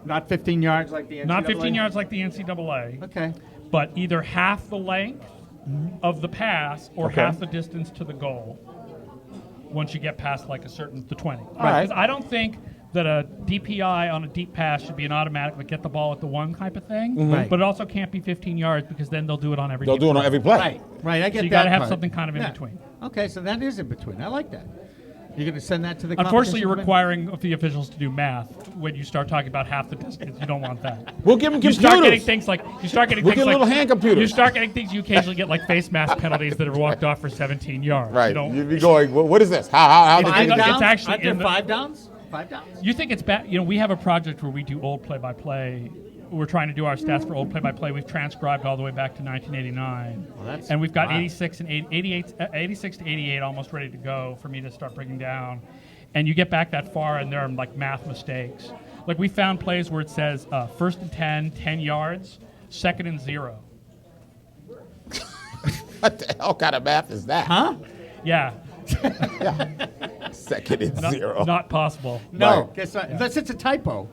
Not 15 yards like the NCAA. not 15 yards like the NCAA, Okay. but either half the length of the pass or Okay. half the distance to the goal once you get past like the 20. right. 'Cause I don't think that a DPI on a deep pass should be an automatic, like get the ball at the one type of thing. Right. But it also can't be 15 yards because then they'll do it on every They'll deep do it on throw. every play. Right. Right. I get So you that got to have part. something kind of in Yeah. between. Okay, so that is in between. I like that. You're going to send that to the. Unfortunately, you're competition requiring the officials to do math when you start talking about half the distance. You don't want that. We'll give them You computers. start getting things like We'll get little hand computers. You start getting things you occasionally get like face mask penalties that are walked off for 17 yards. Right. You don't. You'd be going, what is this? How It's did not- they it's actually Aren't there in the- 5 downs? 5 downs? You think it's bad? You know, we have a project where we do old play-by-play. We're trying to do our stats for old play-by-play. We've transcribed all the way back to 1989, that's- and we've got wow. 86 and 86 to 88 almost ready to go for me to start bringing down. And you get back that far, and there are like math mistakes. Like we found plays where it says first and 10 yards, second and 0. What the hell kind of math is that? Huh? Yeah, Second and not, 0. not possible. No. Right. Guess not. Unless it's a typo.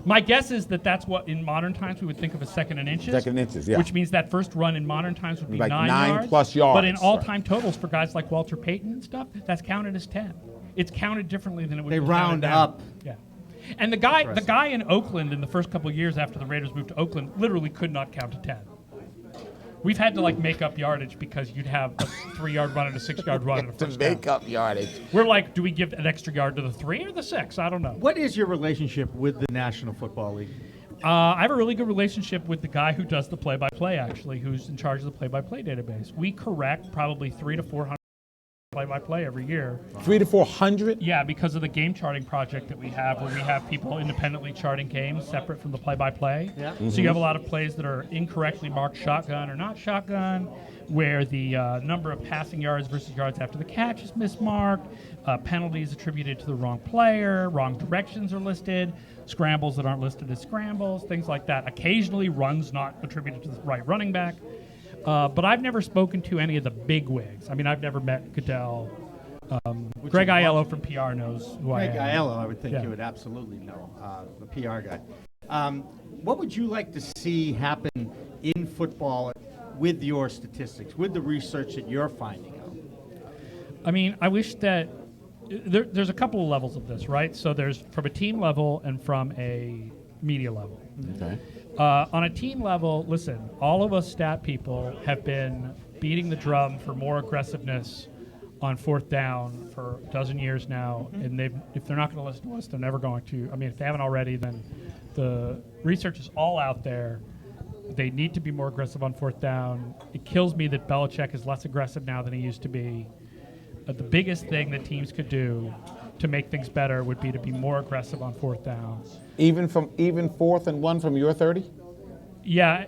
My guess is that that's what in modern times we would think of as second and inches. Second and inches, yeah. Which means that first run in modern times would be Like 9 9 yards. plus yards, But in all-time totals for guys like Walter Payton and stuff, that's counted as 10. It's counted differently than it would They be round counted down. up. Yeah. And the guy in Oakland in the first couple of years after the Raiders moved to Oakland literally could not count to 10. We've had to like make up yardage because you'd have a 3-yard run and a 6-yard run and a To first down. make up yardage. We're like, do we give an extra yard to the 3 or the 6? I don't know. What is your relationship with the National Football League? I have a really good relationship with the guy who does the play-by-play, actually, who's in charge of the play-by-play database. We correct probably 300 to 400 play-by-play every year. 300 to 400? Yeah, because of the game charting project that we have, where we have people independently charting games separate from the play-by-play. Yeah. So you have a lot of plays that are incorrectly marked shotgun or not shotgun, where the number of passing yards versus yards after the catch is mismarked, penalties attributed to the wrong player, wrong directions are listed, scrambles that aren't listed as scrambles, things like that. Occasionally runs not attributed to the right running back. But I've never spoken to any of the big wigs. I mean, I've never met Goodell. Greg Aiello from PR knows who I Greg am. Aiello, I would think Yeah. you would absolutely know, the PR guy. What would you like to see happen in football with your statistics, with the research that you're finding out? I mean, I wish that there's a couple of levels of this, right? So there's from a team level and from a media level. Okay. On a team level, listen, all of us stat people have been beating the drum for more aggressiveness on fourth down for a dozen years now, and if they're not going to listen to us, they're never going to. I mean, if they haven't already, then the research is all out there. They need to be more aggressive on fourth down. It kills me that Belichick is less aggressive now than he used to be. But the biggest thing that teams could do to make things better would be to be more aggressive on fourth down. Even 4th and 1 from your 30? Yeah,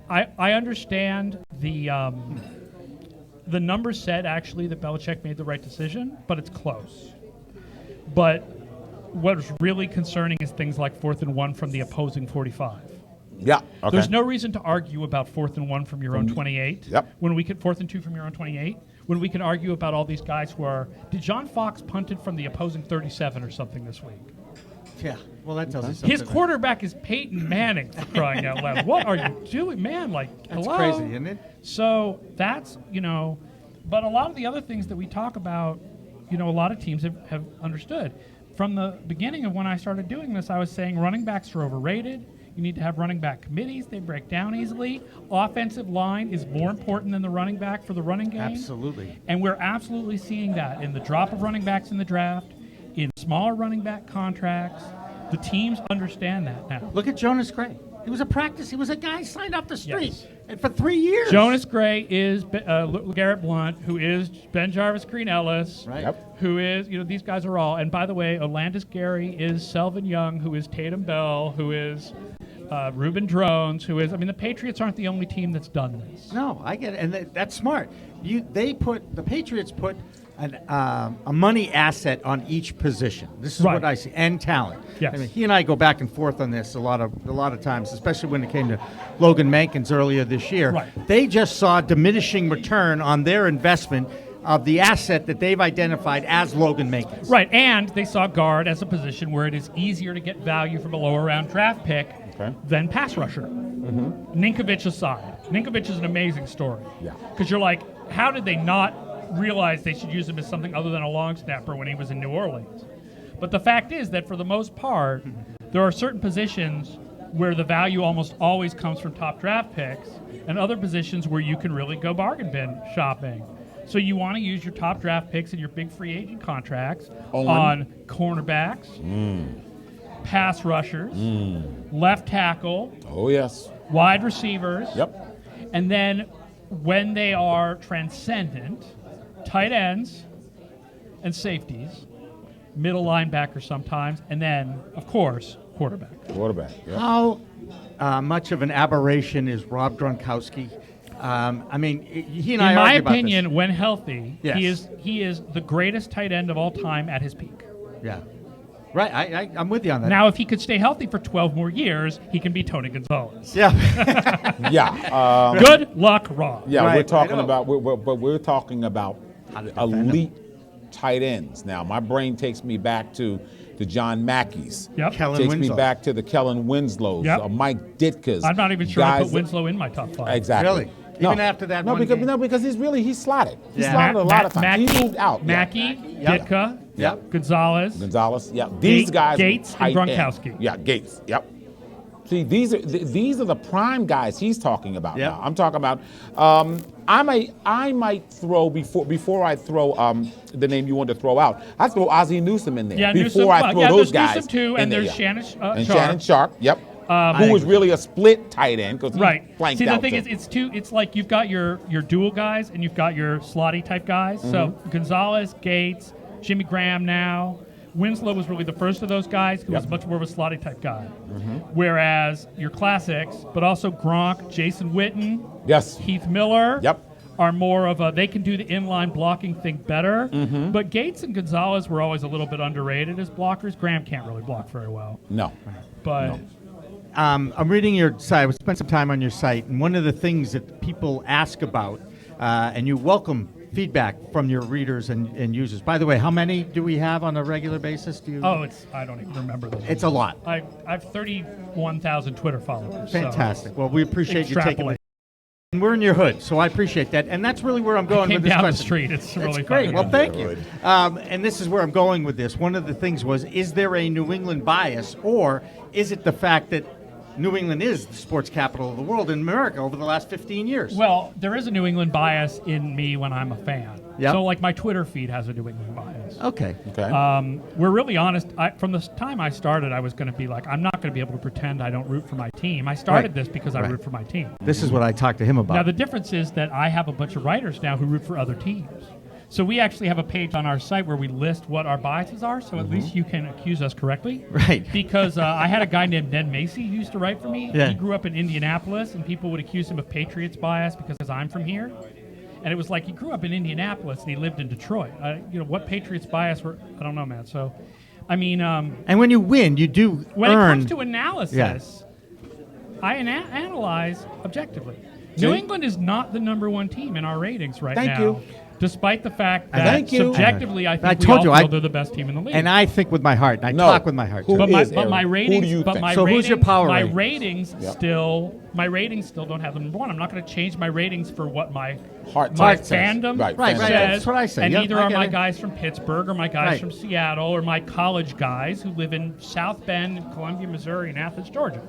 I understand the numbers said actually that Belichick made the right decision, but it's close. But what's really concerning is things like 4th and 1 from the opposing 45. Yeah. Okay. There's no reason to argue about 4th and 1 from your own 28. Yep. When we could 4th and 2 from your own 28. When we can argue about all these guys who are. Did John Fox punted from the opposing 37 or something this week? Yeah, well, that tells you something. His quarterback is Peyton Manning, for crying out loud. What are you doing, man? Like, That's hello? crazy, isn't it? So that's, but a lot of the other things that we talk about, a lot of teams have understood. From the beginning of when I started doing this, I was saying running backs are overrated. You need to have running back committees. They break down easily. Offensive line is more important than the running back for the running game. Absolutely. And we're absolutely seeing that in the drop of running backs in the draft, in smaller running back contracts. The teams understand that now. Look at Jonas Gray. He was a guy signed off the street. Yes. And for 3 years. Jonas Gray is Garrett Blunt, who is Ben Jarvis Green Ellis, Right. Yep. who is, these guys are all. And by the way, Olandis Gary is Selvin Young, who is Tatum Bell, who is Reuben Drones, who is, the Patriots aren't the only team that's done this. No, I get it, and that's smart. The Patriots put a money asset on each position. This is Right. what I see, and talent. Yes. He and I go back and forth on this a lot of times, especially when it came to Logan Mankins earlier this year. Right. They just saw diminishing return on their investment of the asset that they've identified as Logan Mankins. Right, and they saw guard as a position where it is easier to get value from a lower round draft pick than pass rusher. Ninkovich aside. Ninkovich is an amazing story. Yeah. Because you're like, how did they not realize they should use him as something other than a long snapper when he was in New Orleans? But the fact is that for the most part, there are certain positions where the value almost always comes from top draft picks, and other positions where you can really go bargain bin shopping. So you want to use your top draft picks and your big free agent contracts on cornerbacks, pass rushers, left tackle, Oh, yes. wide receivers, Yep. and then when they are transcendent, tight ends and safeties, middle linebacker sometimes, and then, of course, quarterback. Quarterback. Yep. How much of an aberration is Rob Gronkowski? He and I In argue my about opinion, this. when healthy, Yes. he is the greatest tight end of all time at his peak. Yeah. Right, I'm with you on that. Now, if he could stay healthy for 12 more years, he can be Tony Gonzalez. Yeah. Yeah. Good luck, Rob. Yeah, Right, we're talking I know. about, we're talking about How to defend them. elite tight ends. Now, my brain takes me back to the John Mackeys. Yep. Kellen Takes Winslow. me back to the Kellen Winslows, Yep. Mike Ditka's. I'm not even sure I guys put Winslow in my top 5. Exactly. Really? Even after that No, one because game? no, because he's slotted. He's Yeah. slotted a lot of times. He moved out. Mackey, Yep. Ditka, Yep. Gonzalez. Gonzalez. Yeah. These guys. were Gates and tight end. Gronkowski. Yeah, Gates. Yep. See, these are the prime guys he's talking about Yep. now. I'm talking about. I might throw before I throw the name you want to throw out. I throw Ozzie Newsome in there Yeah, before Newsome, I throw those there's guys. Newsome too, in and there, there's yeah. Shannon Sharp. Shannon Sharp. Yep. Who I was agree. really a split tight end because he Right. flanked See, the out thing to- is, it's like you've got your dual guys and you've got your slotty type guys. So Mm-hmm. Gonzalez, Gates, Jimmy Graham now. Winslow was really the first of those guys who was Yep. much more of a slotty type guy. Whereas your classics, but also Gronk, Jason Witten, Yes. Heath Miller. Yep. Are more of a, they can do the inline blocking thing better. But Gates and Gonzalez were always a little bit underrated as blockers. Graham can't really block very well. No. But I'm reading your site. I spent some time on your site, and one of the things that people ask about, and you welcome feedback from your readers and users. By the way, how many do we have on a regular basis? Do you? I don't even remember those. It's a lot. I've 31,000 Twitter followers. so Fantastic. Well, we appreciate you taking extrapolate. it. And we're in your hood, so I appreciate that. And that's really where I'm going came with this down the question. street. It's really That's great. fun. Well, Yeah. thank you. And this is where I'm going with this. One of the things was, is there a New England bias, or is it the fact that New England is the sports capital of the world in America over the last 15 years? Well, there is a New England bias in me when I'm a fan. Yep. So, like, my Twitter feed has a New England bias. Okay. Okay. We're really honest. From the time I started, I was going to be like, I'm not going to be able to pretend I don't root for my team. I started Right. this because I Right. root for my team. This is what I talked to him about. Now, the difference is that I have a bunch of writers now who root for other teams. So we actually have a page on our site where we list what our biases are, so at least you can accuse us correctly. Right. Because I had a guy named Ned Macy who used to write for me. Yeah. He grew up in Indianapolis, and people would accuse him of Patriots bias because I'm from here. And it was like he grew up in Indianapolis and he lived in Detroit. What Patriots bias were? I don't know, man. So, I mean, and when you win, you do when earn. it comes to analysis, I analyze objectively. New England is not the number one team in our ratings right Thank now. you. Despite the fact that Thank you. subjectively, I think I we told all you, feel they're the best team in the league. and I think with my heart, and I No. talk with my heart. Who too. but my is, but my Aaron? Who ratings, do you but think? my So ratings, who's your power my rating? ratings still don't have them number one. I'm not going to change my ratings for what my Heart my says. fandom Right, Right, says. that's what I say. And Yep, neither I are get my it. guys from Pittsburgh or my guys Right. from Seattle or my college guys who live in South Bend, and Columbia, Missouri, and Athens, Georgia.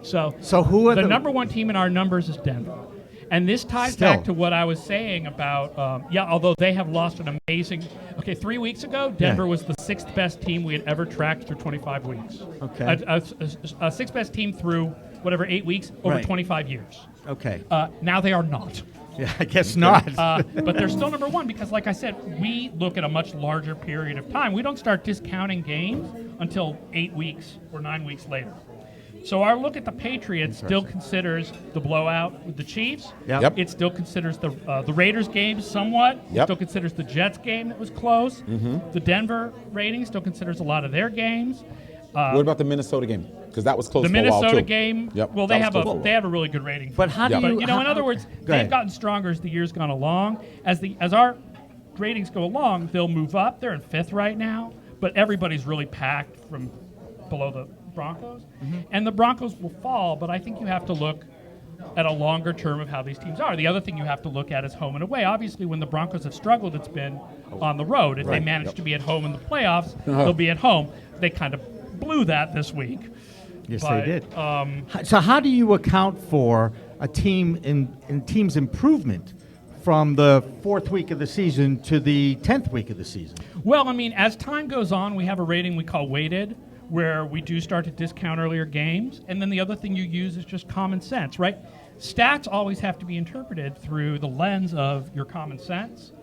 So who are the the number one team in our numbers is Denver. And this ties Still. back to what I was saying about, although they have lost an amazing. Okay, 3 weeks ago, Denver was the sixth best team we had ever tracked through 25 weeks. Okay. A sixth best team through whatever, 8 weeks over Right. 25 years. Okay. Now they are not. Yeah, I guess not. But they're still number one because, like I said, we look at a much larger period of time. We don't start discounting games until 8 weeks or 9 weeks later. So our look at the Patriots still considers the blowout with the Chiefs. Yep. It still considers the Raiders game somewhat. It Yep. still considers the Jets game that was close. The Denver rating still considers a lot of their games. What about the Minnesota game? Because that was close The for a while, Minnesota too. game, Yep, well, that they was have close for while. they have a really good rating. But how do Yeah. you? But, in how- other words, Go they've ahead. gotten stronger as the year's gone along. As our ratings go along, they'll move up. They're in 5th right now, but everybody's really packed from below the Broncos. And the Broncos will fall, but I think you have to look at a longer term of how these teams are. The other thing you have to look at is home and away. Obviously, when the Broncos have struggled, it's been on the road. If they Right. manage Yep. to be at home in the playoffs, they'll be at home. They kind of blew that this week. Yes, But, they did. So how do you account for a team in team's improvement from the 4th week of the season to the 10th week of the season? Well, I mean, as time goes on, we have a rating we call weighted, where we do start to discount earlier games. And then the other thing you use is just common sense, right? Stats always have to be interpreted through the lens of your common sense.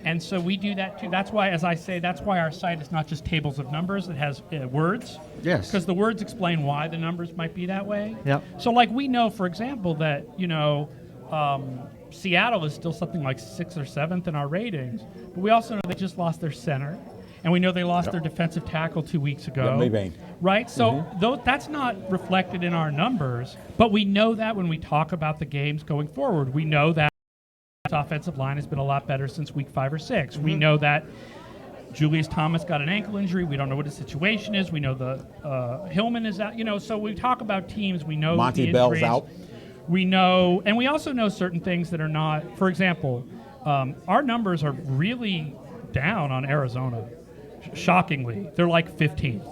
And so we do that too. That's why, as I say, that's why our site is not just tables of numbers. It has words. Yes. Because the words explain why the numbers might be that way. Yep. So, like, we know, for example, that, Seattle is still something like 6th or 7th in our ratings. But we also know they just lost their center. And we know they lost their defensive tackle 2 weeks ago. Yeah, Maybain. Right? So that's not reflected in our numbers. But we know that when we talk about the games going forward. We know that offensive line has been a lot better since week 5 or 6. We know that Julius Thomas got an ankle injury. We don't know what his situation is. We know the Hillman is out. So we talk about teams. We know Monty the Bell's injuries. out. We know, and we also know certain things that are not. For example, our numbers are really down on Arizona. Shockingly, they're like 15th.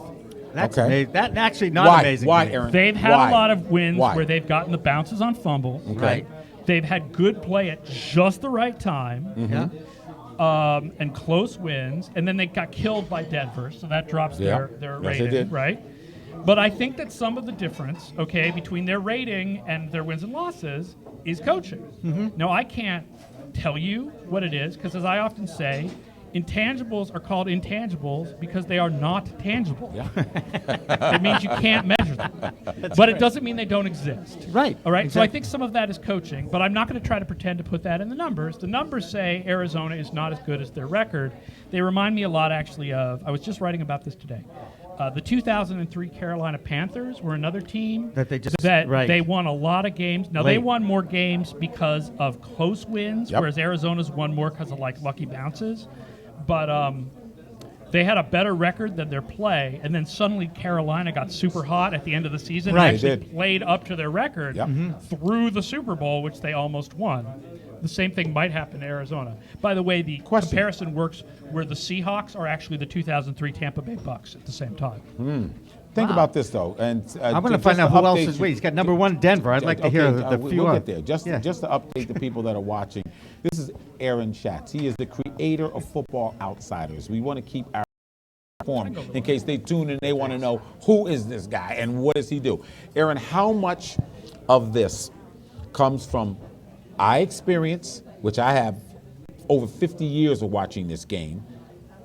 That's Okay. amazing. That's actually not Why? amazing. Why, to me. Aaron? They've had Why? a lot of wins Why? where they've gotten the bounces on fumble. Okay. Right? They've had good play at just the right time. Yeah. And close wins, and then they got killed by Denver, so that drops Yeah. their Yes, they rating, did. right? But I think that some of the difference, okay, between their rating and their wins and losses is coaching. Now, I can't tell you what it is, because as I often say, intangibles are called intangibles because they are not tangible. It means you can't measure them. But it doesn't mean they don't exist. Right. All right. So I Exactly. think some of that is coaching, but I'm not going to try to pretend to put that in the numbers. The numbers say Arizona is not as good as their record. They remind me a lot, actually, of, I was just writing about this today. The 2003 Carolina Panthers were another team That they just- that right. they won a lot of games. Now they Late. won more games because of close wins, Yep. whereas Arizona's won more because of like lucky bounces. But they had a better record than their play, and then suddenly Carolina got super hot at the end of the season Right. and actually They did. played up to their record Yep. through the Super Bowl, which they almost won. The same thing might happen to Arizona. By the way, the Question. comparison works where the Seahawks are actually the 2003 Tampa Bay Bucks at the same time. Think about this, though. And I'm going to just find out who else update is. you- Wait, he's got number 1 Denver. I'd like to hear the few. We'll get there. Just Yeah. to update the people that are watching. This is Aaron Schatz. He is the creator of Football Outsiders. We want to keep our informed in case they tune in. They want to know who is this guy and what does he do. Aaron, how much of this comes from eye experience, which I have over 50 years of watching this game?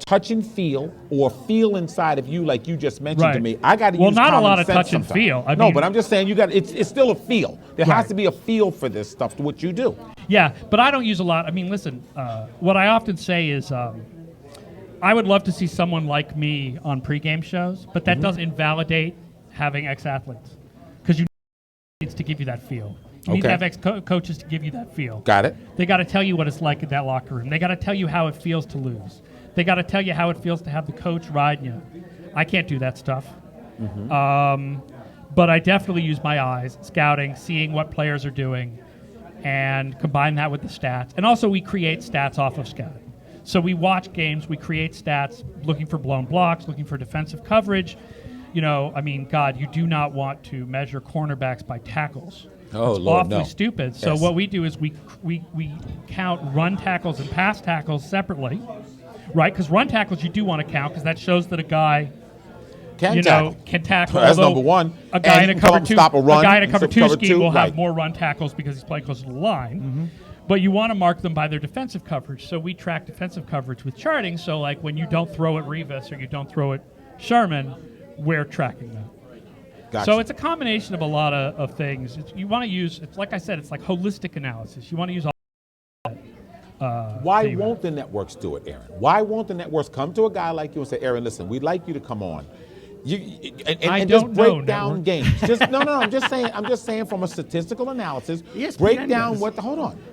Touch and feel, or feel inside of you, like you just mentioned to Right. me. I got to Well, use not a common lot of sense touch and sometimes. feel. I No, mean- but I'm just saying it's still a feel. There has Right. to be a feel for this stuff to what you do. Yeah, but I don't use a lot. I mean, listen, what I often say is I would love to see someone like me on pregame shows, but that doesn't invalidate having ex-athletes because you need to give you that feel. You need to Okay. have ex-coaches to give you that feel. Got it? They got to tell you what it's like in that locker room. They got to tell you how it feels to lose. They got to tell you how it feels to have the coach riding you. I can't do that stuff. But I definitely use my eyes, scouting, seeing what players are doing, and combine that with the stats. And also we create stats off of scouting. So we watch games, we create stats, looking for blown blocks, looking for defensive coverage. I mean, God, you do not want to measure cornerbacks by tackles. Oh, It's Lord, awfully no. stupid. So Yes. what we do is we count run tackles and pass tackles separately, right? Because run tackles you do want to count because that shows that a guy Can tackle. Can tackle. That's Although number one. A guy And in he a can come cover up, two, stop a run, guy in a cover so two cover scheme two, will have right. more run tackles because he's playing closer to the line. But you want to mark them by their defensive coverage. So we track defensive coverage with charting. So like when you don't throw at Revis or you don't throw at Sherman, we're tracking them. Gotcha. So it's a combination of a lot of things. You want to use, it's like I said, it's like holistic analysis. You want to use all. Why won't the networks do it, Aaron? Why won't the networks come to a guy like you and say, Aaron, listen, we'd like you to come on. And just break down games. No, I'm just saying from a statistical analysis, break down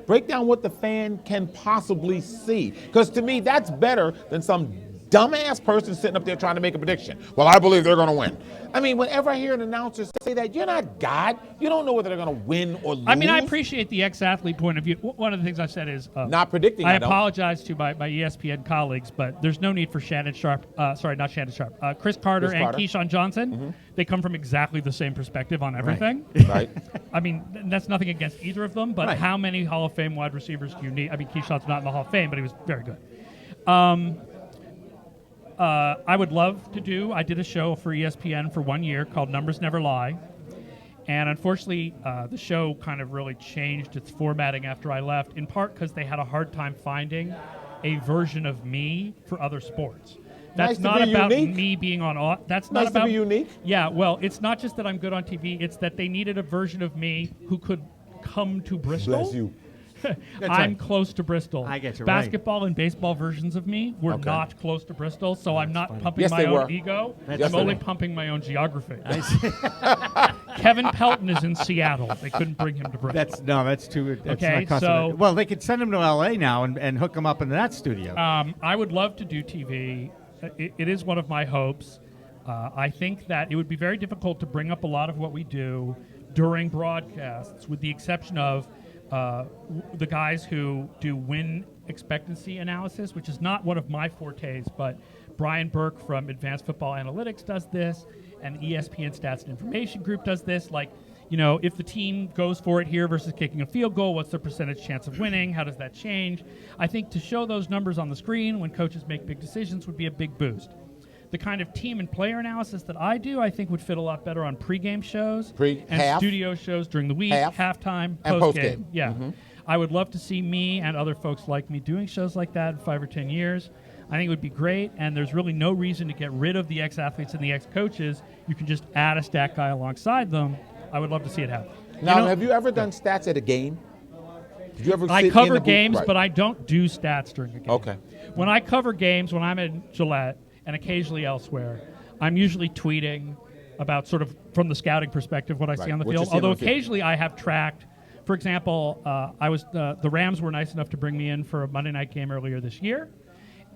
break down what the fan can possibly see. Because to me, that's better than some dumbass person sitting up there trying to make a prediction. Well, I believe they're going to win. I mean, whenever I hear an announcer say that, you're not God. You don't know whether they're going to win or lose. I mean, I appreciate the ex-athlete point of view. One of the things I said is not predicting. I apologize to my ESPN colleagues, but there's no need for Shannon Sharp. Not Shannon Sharp. Chris Carter and Keyshawn Johnson. They come from exactly the same perspective on everything. Right. I mean, that's nothing against either of them, but how many Hall of Fame wide receivers do you need? I mean, Keyshawn's not in the Hall of Fame, but he was very good. I would love to do. I did a show for ESPN for 1 year called Numbers Never Lie. And unfortunately, the show kind of really changed its formatting after I left, in part because they had a hard time finding a version of me for other sports. That's not about me being on. That's not about to be unique. Yeah, well, it's not just that I'm good on TV. It's that they needed a version of me who could come to Bristol. Bless you. I'm close to Bristol. I get you. Basketball and baseball versions of me were not close to Bristol, so I'm not pumping my own ego. I'm only pumping my own geography. Kevin Pelton is in Seattle. They couldn't bring him to Bristol. That's too. That's okay, not so well, they could send him to L.A. now and hook him up into that studio. I would love to do TV. It is one of my hopes. I think that it would be very difficult to bring up a lot of what we do during broadcasts, with the exception of the guys who do win expectancy analysis, which is not one of my fortes, but Brian Burke from Advanced Football Analytics does this, and ESPN Stats and Information Group does this. Like, if the team goes for it here versus kicking a field goal, what's their percentage chance of winning? How does that change? I think to show those numbers on the screen when coaches make big decisions would be a big boost. The kind of team and player analysis that I do, I think would fit a lot better on pregame shows and studio shows during the week, halftime, and postgame. Yeah. I would love to see me and other folks like me doing shows like that in 5 or 10 years. I think it would be great, and there's really no reason to get rid of the ex-athletes and the ex-coaches. You can just add a stat guy alongside them. I would love to see it happen. Now, have you ever done stats at a game? Did you ever I cover games, but I don't do stats during a game. Okay. When I cover games, when I'm in Gillette, and occasionally elsewhere, I'm usually tweeting about sort of from the scouting perspective what I see on the field. Although occasionally I have tracked, for example, the Rams were nice enough to bring me in for a Monday night game earlier this year,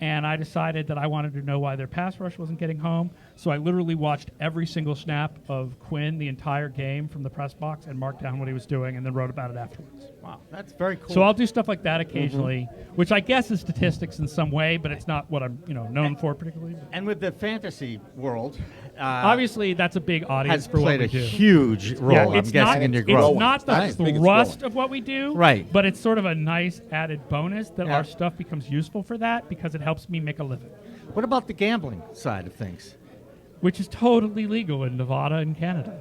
and I decided that I wanted to know why their pass rush wasn't getting home. So I literally watched every single snap of Quinn the entire game from the press box and marked down what he was doing and then wrote about it afterwards. Wow, that's very cool. So I'll do stuff like that occasionally, which I guess is statistics in some way, but it's not what I'm known for particularly. And with the fantasy world, obviously that's a big audience for what we do. Played a huge role, I'm guessing, in your growth. It's not the thrust of what we do, right? But it's sort of a nice added bonus that our stuff becomes useful for that because it helps me make a living. What about the gambling side of things? Which is totally legal in Nevada and Canada.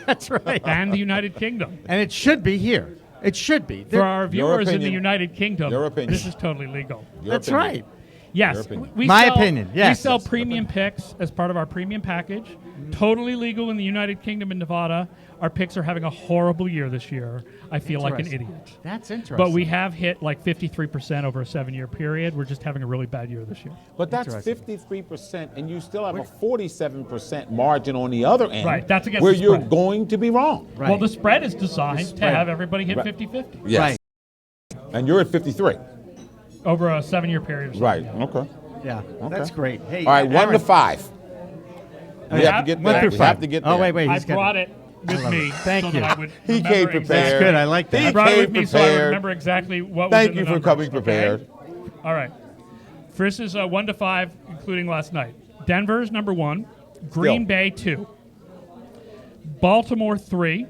That's right. And the United Kingdom. And it should be here. It should be. For our viewers in the United Kingdom, this is totally legal. That's right. Yes. My opinion, yes. We sell premium picks as part of our premium package. Totally legal in the United Kingdom and Nevada. Our picks are having a horrible year this year. I feel like an idiot. That's interesting. But we have hit like 53% over a 7-year period. We're just having a really bad year this year. But that's 53%, and you still have a 47% margin on the other end. Right, that's against where the you're spread. going to be wrong. Right. Well, the spread is designed to have everybody hit 50-50. Yes. Right. And you're at 53. Over a 7-year period. Right. Okay. Yeah. That's great. Hey, all right, 1 to 5. We have to get there. We have to get there. Oh, wait. I brought it with me. Thank so you. That I would He came prepared. That's good. I like that. I brought it with me so I would remember exactly what was Thank in you the for numbers, coming prepared. Okay? All right. First is 1 to 5, including last night. Denver's number 1. Green Bay 2. Baltimore 3.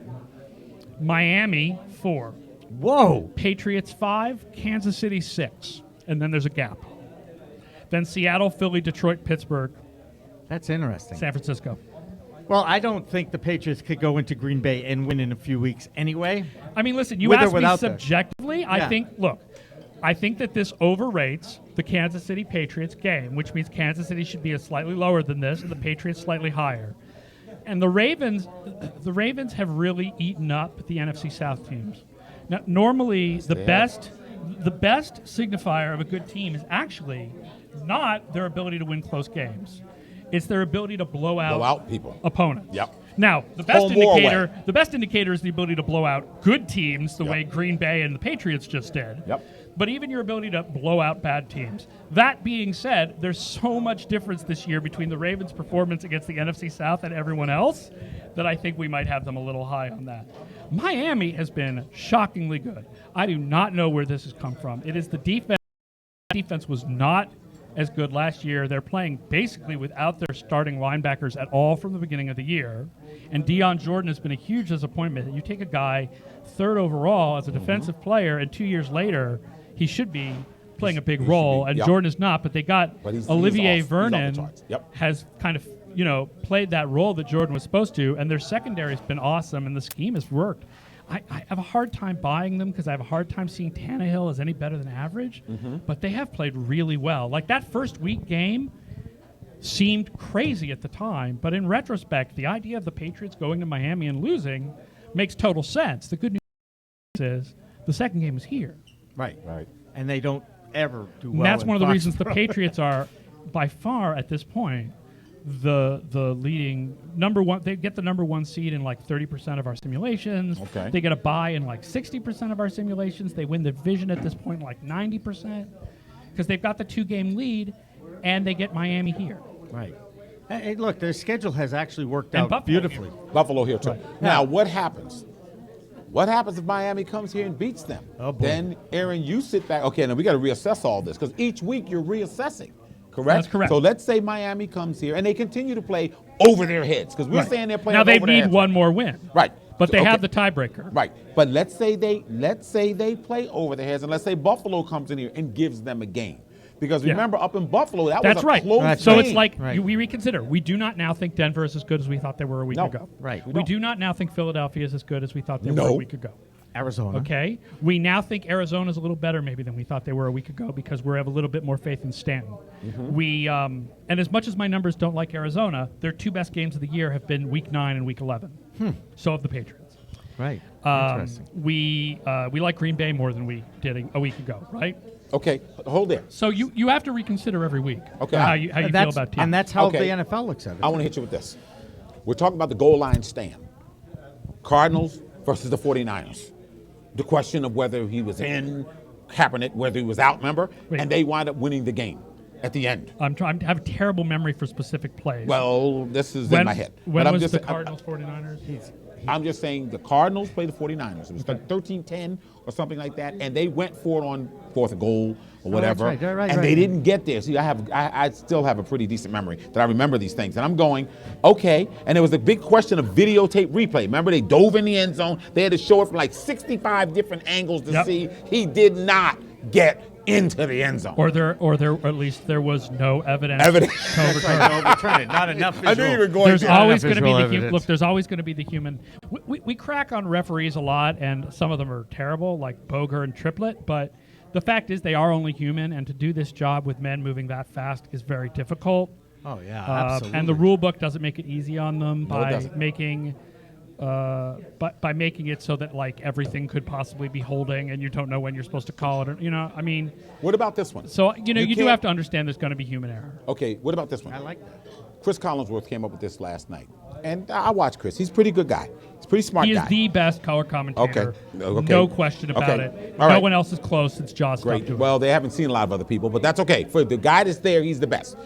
Miami 4. Whoa. Patriots 5. Kansas City 6. And then there's a gap. Then Seattle, Philly, Detroit, Pittsburgh. That's interesting. San Francisco. Well, I don't think the Patriots could go into Green Bay and win in a few weeks anyway. I mean, listen, you With or asked me without subjectively. I think that this overrates the Kansas City Patriots game, which means Kansas City should be slightly lower than this, and the Patriots slightly higher. And the Ravens have really eaten up the NFC South teams. Now, normally, the best signifier of a good team is actually not their ability to win close games. It's their ability to blow out people. Opponents. Yep. Now, the best indicator is the ability to blow out good teams the way Green Bay and the Patriots just did. Yep. But even your ability to blow out bad teams. That being said, there's so much difference this year between the Ravens' performance against the NFC South and everyone else that I think we might have them a little high on that. Miami has been shockingly good. I do not know where this has come from. It is the defense. Defense was not as good last year. They're playing basically without their starting linebackers at all from the beginning of the year. And Deion Jordan has been a huge disappointment. You take a guy third overall as a defensive player, and 2 years later, he should be playing a big role, and Jordan is not. But they got Olivier Vernon has kind of played that role that Jordan was supposed to, and their secondary has been awesome, and the scheme has worked. I have a hard time buying them because I have a hard time seeing Tannehill as any better than average, but they have played really well. Like that first week game seemed crazy at the time, but in retrospect, the idea of the Patriots going to Miami and losing makes total sense. The good news is the second game is here. Right. And they don't ever do well. And that's one of the reasons the Patriots are, by far at this point, the leading number one. They get the number one seed in like 30% of our simulations. Okay. They get a bye in like 60% of our simulations. They win the division at this point like 90% because they've got the 2-game lead, and they get Miami here. Right. Hey, look, their schedule has actually worked out beautifully. Buffalo here too. Right. Now, what happens? What happens if Miami comes here and beats them? Oh, boy. Then, Aaron, you sit back. Okay, now we got to reassess all this because each week you're reassessing. Correct? That's correct. So let's say Miami comes here and they continue to play over their heads because we're saying they're playing now over their they heads. need one more win. Right. But they Okay. have the tiebreaker. Right. But let's say they play over their heads, and let's say Buffalo comes in here and gives them a game. Because remember, up in Buffalo, that That's was a right. close game. So it's like Right. we reconsider. We do not now think Denver is as good as we thought they were a week ago. Right. We do not now think Philadelphia is as good as we thought they were a week ago. Arizona. Okay. We now think Arizona is a little better maybe than we thought they were a week ago because we have a little bit more faith in Stanton. We and as much as my numbers don't like Arizona, their two best games of the year have been Week 9 and Week 11. So have the Patriots. Right. Interesting. We like Green Bay more than we did a week ago, right? Okay, hold there. So you have to reconsider every week. Okay. How you feel about teams. And that's how Okay. the NFL looks at it. I want to hit you with this. We're talking about the goal line stand. Cardinals versus the 49ers. The question of whether he was in Kaepernick, whether he was out, remember? Wait. And they wind up winning the game at the end. I have a terrible memory for specific plays. Well, this is when, in my head. When But was I'm just, the Cardinals 49ers? I'm just saying the Cardinals played the 49ers. It was like 13-10 or something like that, and they went for it on fourth and goal or whatever, and they didn't get there. See, I still have a pretty decent memory that I remember these things, and I'm going, okay. And there was a big question of videotape replay. Remember, they dove in the end zone. They had to show it from like 65 different angles to see. He did not get into the end zone. Or at least there was no evidence. Evidence. to overturn it. Not enough I knew you were going There's to. always going to be evidence. look. There's always going to be the human. We crack on referees a lot, and some of them are terrible, like Boger and Triplett. But the fact is, they are only human, and to do this job with men moving that fast is very difficult. Oh, yeah, absolutely. And the rule book doesn't make it easy on them No, it doesn't. by making it so that like everything could possibly be holding, and you don't know when you're supposed to call it. Or, I mean. What about this one? So you do can't- have to understand there's going to be human error. Okay, what about this one? I like that. Chris Collinsworth came up with this last night. And I watched Chris. He's a pretty good guy. He's a pretty smart He guy. is the best color commentator. Okay. No question about Okay. it. All No right. one else is close since Jaws stopped Great. doing Well, they haven't seen a lot of other people, but that's okay. For the guy that's there, he's the best.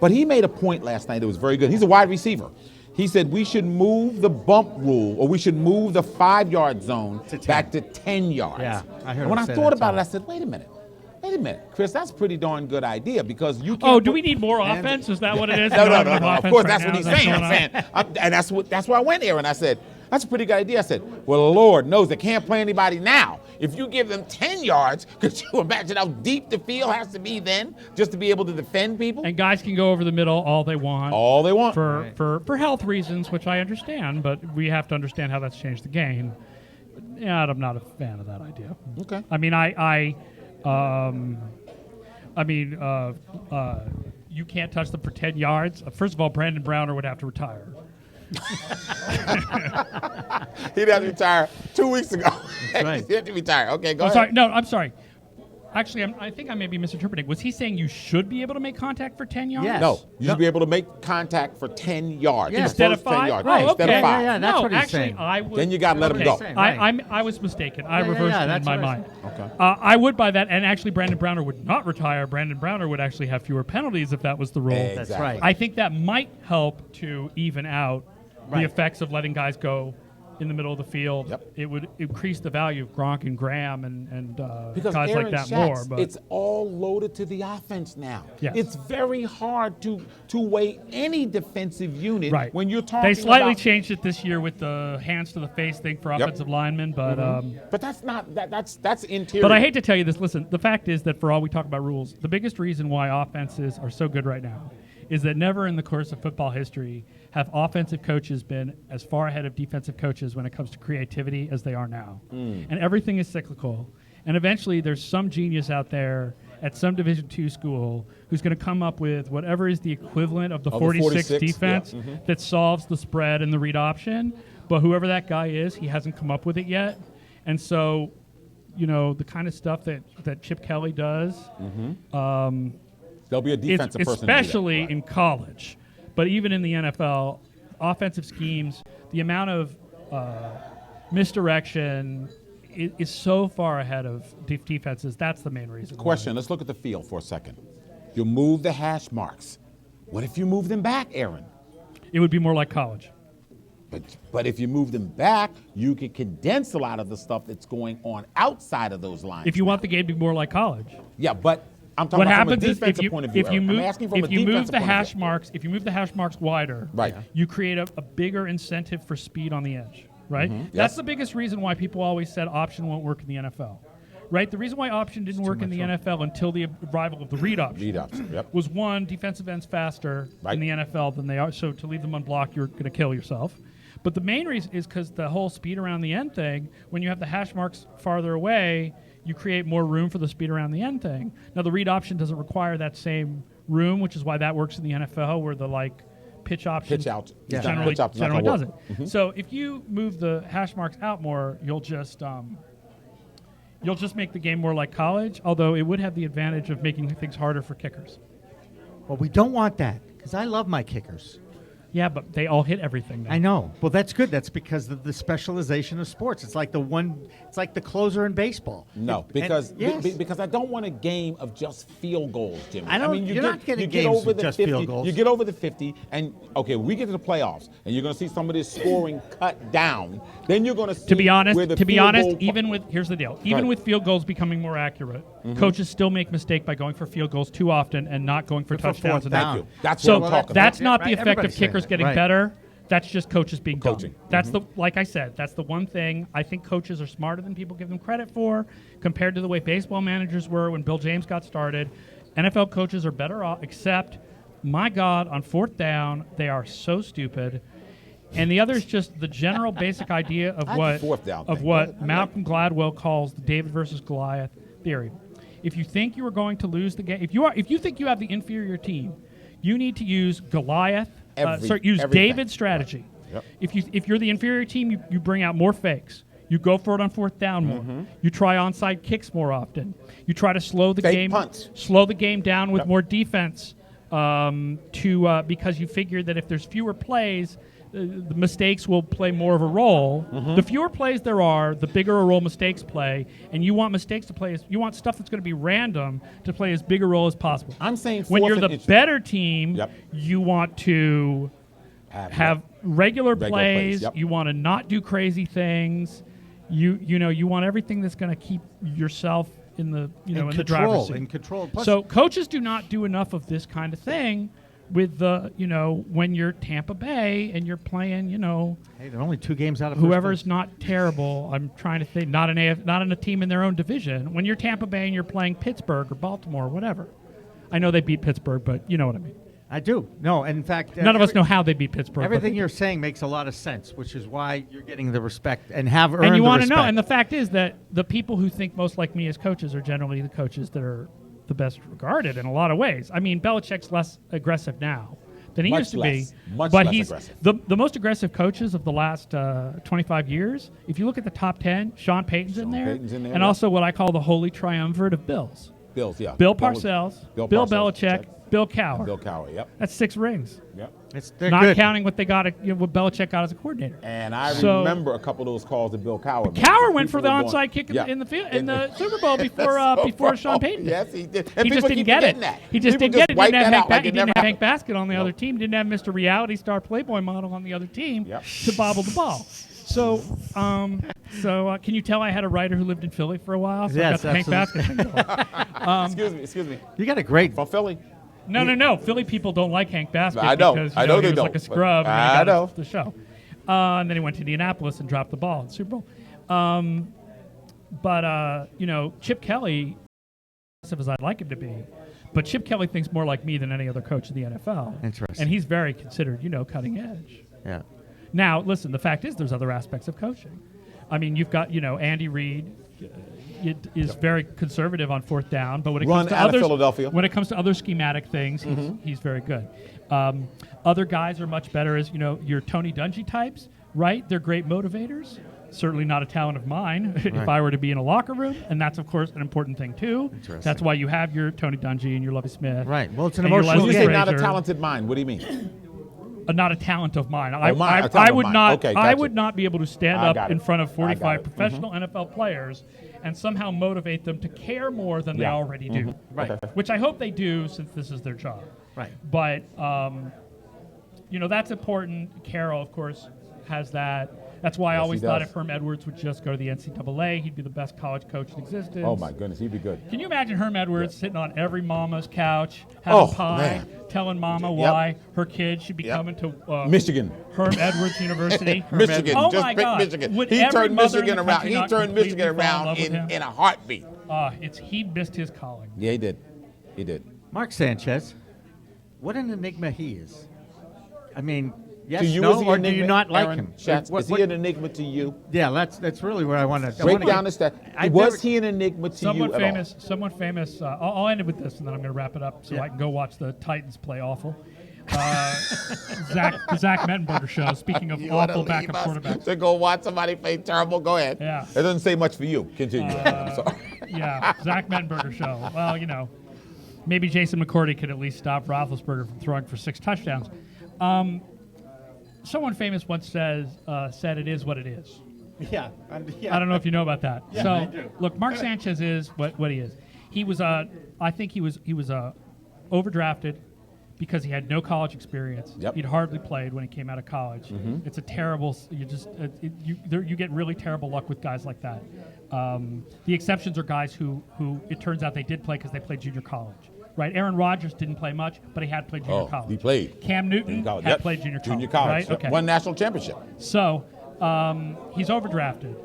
But he made a point last night that was very good. He's a wide receiver. He said we should move the bump rule, or we should move the 5-yard zone back to 10 yards. Yeah, I heard And when him I say thought that about too. it, I said, wait a minute, Chris, that's a pretty darn good idea because you can't. Oh, do put- we need more offense? Is that what it is? No. We don't have enough Of offense course, right that's now? what he's Is that saying. going I'm on? saying, and that's why I went there and I said, That's a pretty good idea. I said, well, the Lord knows they can't play anybody now. If you give them 10 yards, could you imagine how deep the field has to be then just to be able to defend people? And guys can go over the middle all they want. All they want. For health reasons, which I understand, but we have to understand how that's changed the game. Yeah, I'm not a fan of that idea. Okay. I mean, you can't touch them for 10 yards. First of all, Brandon Browner would have to retire. He'd have to retire 2 weeks ago. That's right. He'd have to retire. Okay, go ahead. Sorry. No, I'm sorry. Actually, I think I may be misinterpreting. Was he saying you should be able to make contact for 10 yards? Yes. No, you should be able to make contact for 10 yards. Yeah. The Instead of first 10 5? yards. Right. Instead Okay. of 5. Yeah, that's no, what he's actually, saying. I would. Then you got to let him go. I was mistaken. I reversed it in that's my what I mind. Okay. I would buy that, and actually, Brandon Browner would not retire. Brandon Browner would actually have fewer penalties if that was the rule. Exactly. That's right. I think that might help to even out the effects of letting guys go in the middle of the field. Yep. It would increase the value of Gronk and Graham and Because guys Aaron like that Schatz, more. But it's all loaded to the offense now. Yes. It's very hard to weigh any defensive unit right. when you're talking They slightly about, changed it this year with the hands to the face thing for offensive linemen, but But that's not that's interior. But I hate to tell you this. Listen, the fact is that for all we talk about rules, the biggest reason why offenses are so good right now is that never in the course of football history have offensive coaches been as far ahead of defensive coaches when it comes to creativity as they are now. And everything is cyclical. And eventually there's some genius out there at some Division II school who's going to come up with whatever is the equivalent of the 46 defense that solves the spread and the read option. But whoever that guy is, he hasn't come up with it yet. And so, you know, the kind of stuff that Chip Kelly does, there'll be a defensive person to do that. especially in college, but even in the NFL, offensive schemes, the amount of misdirection is so far ahead of defenses. That's the main reason. Question, let's look at the field for a second. You move the hash marks. What if you move them back, Aaron? It would be more like college. But if you move them back, you can condense a lot of the stuff that's going on outside of those lines. If you want the game to be more like college. Yeah, but I'm talking What about from a happens is defensive point of view. if you I'm move asking from a if you move defensive the point of hash view. marks wider, Right. you create a bigger incentive for speed on the edge, right? That's the biggest reason why people always said option won't work in the NFL. Right? The reason why option didn't work in the NFL until the arrival of the read option, Read option, yep. was one, defensive ends faster in the NFL than they are, so to leave them unblocked, you're going to kill yourself. But the main reason is because the whole speed around the end thing, when you have the hash marks farther away, you create more room for the speed around the end thing. Now, the read option doesn't require that same room, which is why that works in the NFL, where the pitch option Pitch out. generally, Pitch out's not generally gonna doesn't. work. So if you move the hash marks out more, you'll just make the game more like college, although it would have the advantage of making things harder for kickers. Well, we don't want that because I love my kickers. Yeah, but they all hit everything now. I know. Well, that's good. That's because of the specialization of sports. It's like the closer in baseball. No, because I don't want a game of just field goals, Jimmy. You're not getting games of just 50, field goals. You get over the 50, and okay, we get to the playoffs, and you're going to see some of this scoring cut down. Then you're going to see To be honest, where the field goal here's the deal. Even with field goals becoming more accurate, coaches still make mistake by going for field goals too often and not going for touchdowns. fourth enough. down. Thank you. That's So what I'm talking that's about. not the Right, effect of everybody's saying kickers that. getting Right. better. That's just coaches being Coaching. dumb. That's like I said, that's the one thing I think coaches are smarter than people give them credit for compared to the way baseball managers were when Bill James got started. NFL coaches are better off, except, my God, on fourth down, they are so stupid. And the other is just the general basic idea of fourth down thing. what Malcolm Gladwell calls the David versus Goliath theory. If you think you are going to lose the game, if you think you have the inferior team, you need to use Goliath. Use everything. David's strategy. Yep. If you're the inferior team, you bring out more fakes. You go for it on fourth down more. You try onside kicks more often. You try to slow the Fake punts. slow the game down with more defense. Because you figure that if there's fewer plays, the mistakes will play more of a role. The fewer plays there are, the bigger a role mistakes play, and you want mistakes to play. You want stuff that's going to be random to play as big a role as possible. I'm saying when you're fourth the and better team, Yep. you want to have regular plays. Yep. You want to not do crazy things. You want everything that's going to keep yourself in the in the driver's seat. In control. Plus, So coaches do not do enough of this kind of thing, with the, when you're Tampa Bay and you're playing, Hey, they're only 2 games out of whoever's first not terrible. I'm trying to think, not in a team in their own division. When you're Tampa Bay and you're playing Pittsburgh or Baltimore, whatever. I know they beat Pittsburgh, but you know what I mean. I do. No, and in fact, None of us know how they beat Pittsburgh. Everything you're saying makes a lot of sense, which is why you're getting the respect and have earned and you want to know. And the fact is that the people who think most like me as coaches are generally the coaches that are the best regarded in a lot of ways. I mean, Belichick's less aggressive now than he used to be. Much but less he's aggressive. the most aggressive coaches of the last 25 years. If you look at the top 10, Sean Payton's in there, Payton's in there, and yeah. also what I call the holy triumvirate of Bills. Bills, yeah. Bill Parcells, Bill Belichick, check. Bill Cowher. Bill Cowher, yep. That's 6 rings. Yep. they're Not good. counting what they got, what Belichick got as a coordinator. And I So- remember a couple of those calls that Bill Cowher made. Cowher went People for the were onside kick yeah. in the field in the Super Bowl before Sean Payton. did. Yes, he did. He And just people didn't keep get it. forgetting that. He just People didn't get it. wipe He didn't that have out like it He didn't never have Hank happened. Basket on the other Nope. team. Didn't have Mr. Reality Star Playboy model on the other team Yep. to bobble the ball. So, can you tell I had a writer who lived in Philly for a while? So Yes, I got the Hank Basket thing going. Excuse me. You got a great. From Philly. No. Philly people don't like Hank Basket I know. because I know he they was don't, like a but scrub. And I he got know. the show. And then he went to Indianapolis and dropped the ball in the Super Bowl. Chip Kelly, as aggressive as I'd like him to be, but Chip Kelly thinks more like me than any other coach in the NFL. Interesting. And he's very considered, cutting edge. Yeah. Now, listen, the fact is there's other aspects of coaching. I mean, you've got, Andy Reid is very conservative on fourth down, but when it Run comes to out of others, Philadelphia. when it comes to other schematic things, he's very good. Other guys are much better as, your Tony Dungy types, right? They're great motivators. Certainly not a talent of mine if I were to be in a locker room, and that's, of course, an important thing, too. That's why you have your Tony Dungy and your Lovie Smith. Right. Well, it's an and your emotional When you Leslie say not a Frazier. talented mind, what do you mean? Not a talent of mine. A talent I of would mine. not. Okay, I gotcha. would not be able to stand I up got in it. front of I got 45 it. professional NFL players and somehow motivate them to care more than they Yeah. already do. Right. Okay. Which I hope they do, since this is their job. Right. But that's important. Carroll, of course, has that. That's why I Yes, always he thought does. if Herm Edwards would just go to the NCAA, he'd be the best college coach in existence. Oh, my goodness. He'd be good. Can you imagine Herm Edwards sitting on every mama's couch, having Oh, pie, man. telling mama Yep. why her kid should be Yep. coming to Michigan. Herm Edwards University? Michigan. Oh Just my pick God. Michigan. Would He every turned mother in Michigan the around. country He not turned completely Michigan fall in around love with him? in a heartbeat. He missed his calling. Yeah, he did. He did. Mark Sanchez, what an enigma he is. I mean, yes, To you, no, is he or an do you enigma, not like Aaron him? Schatz? What- Is he what- an enigma to you? Yeah, that's really where I want to Break down the stat. Was he an enigma to Someone you at famous. Someone famous. I'll end it with this, and then I'm going to wrap it up so Yeah. I can go watch the Titans play awful. The Zach Mettenberger show. Speaking of all? You wanna awful leave backup us quarterbacks. to go watch somebody play terrible? Go ahead. Yeah. It doesn't say much for you. Continue. I'm sorry. Yeah, Zach Mettenberger show. Well, maybe Jason McCourty could at least stop Roethlisberger from throwing for 6 touchdowns. Someone famous once said it is what it is. Yeah, I don't know if you know about that. Look, Mark Sanchez is what he is. He was I think he was overdrafted because he had no college experience. Yep. He'd hardly played when he came out of college. It's a terrible. You get really terrible luck with guys like that. The exceptions are guys who it turns out they did play because they played junior college. Right, Aaron Rodgers didn't play much, but he had played junior college. He played. Cam Newton College. had Yep. played junior college. Junior college. Right? Yep. Okay. Won national championship. So he's overdrafted.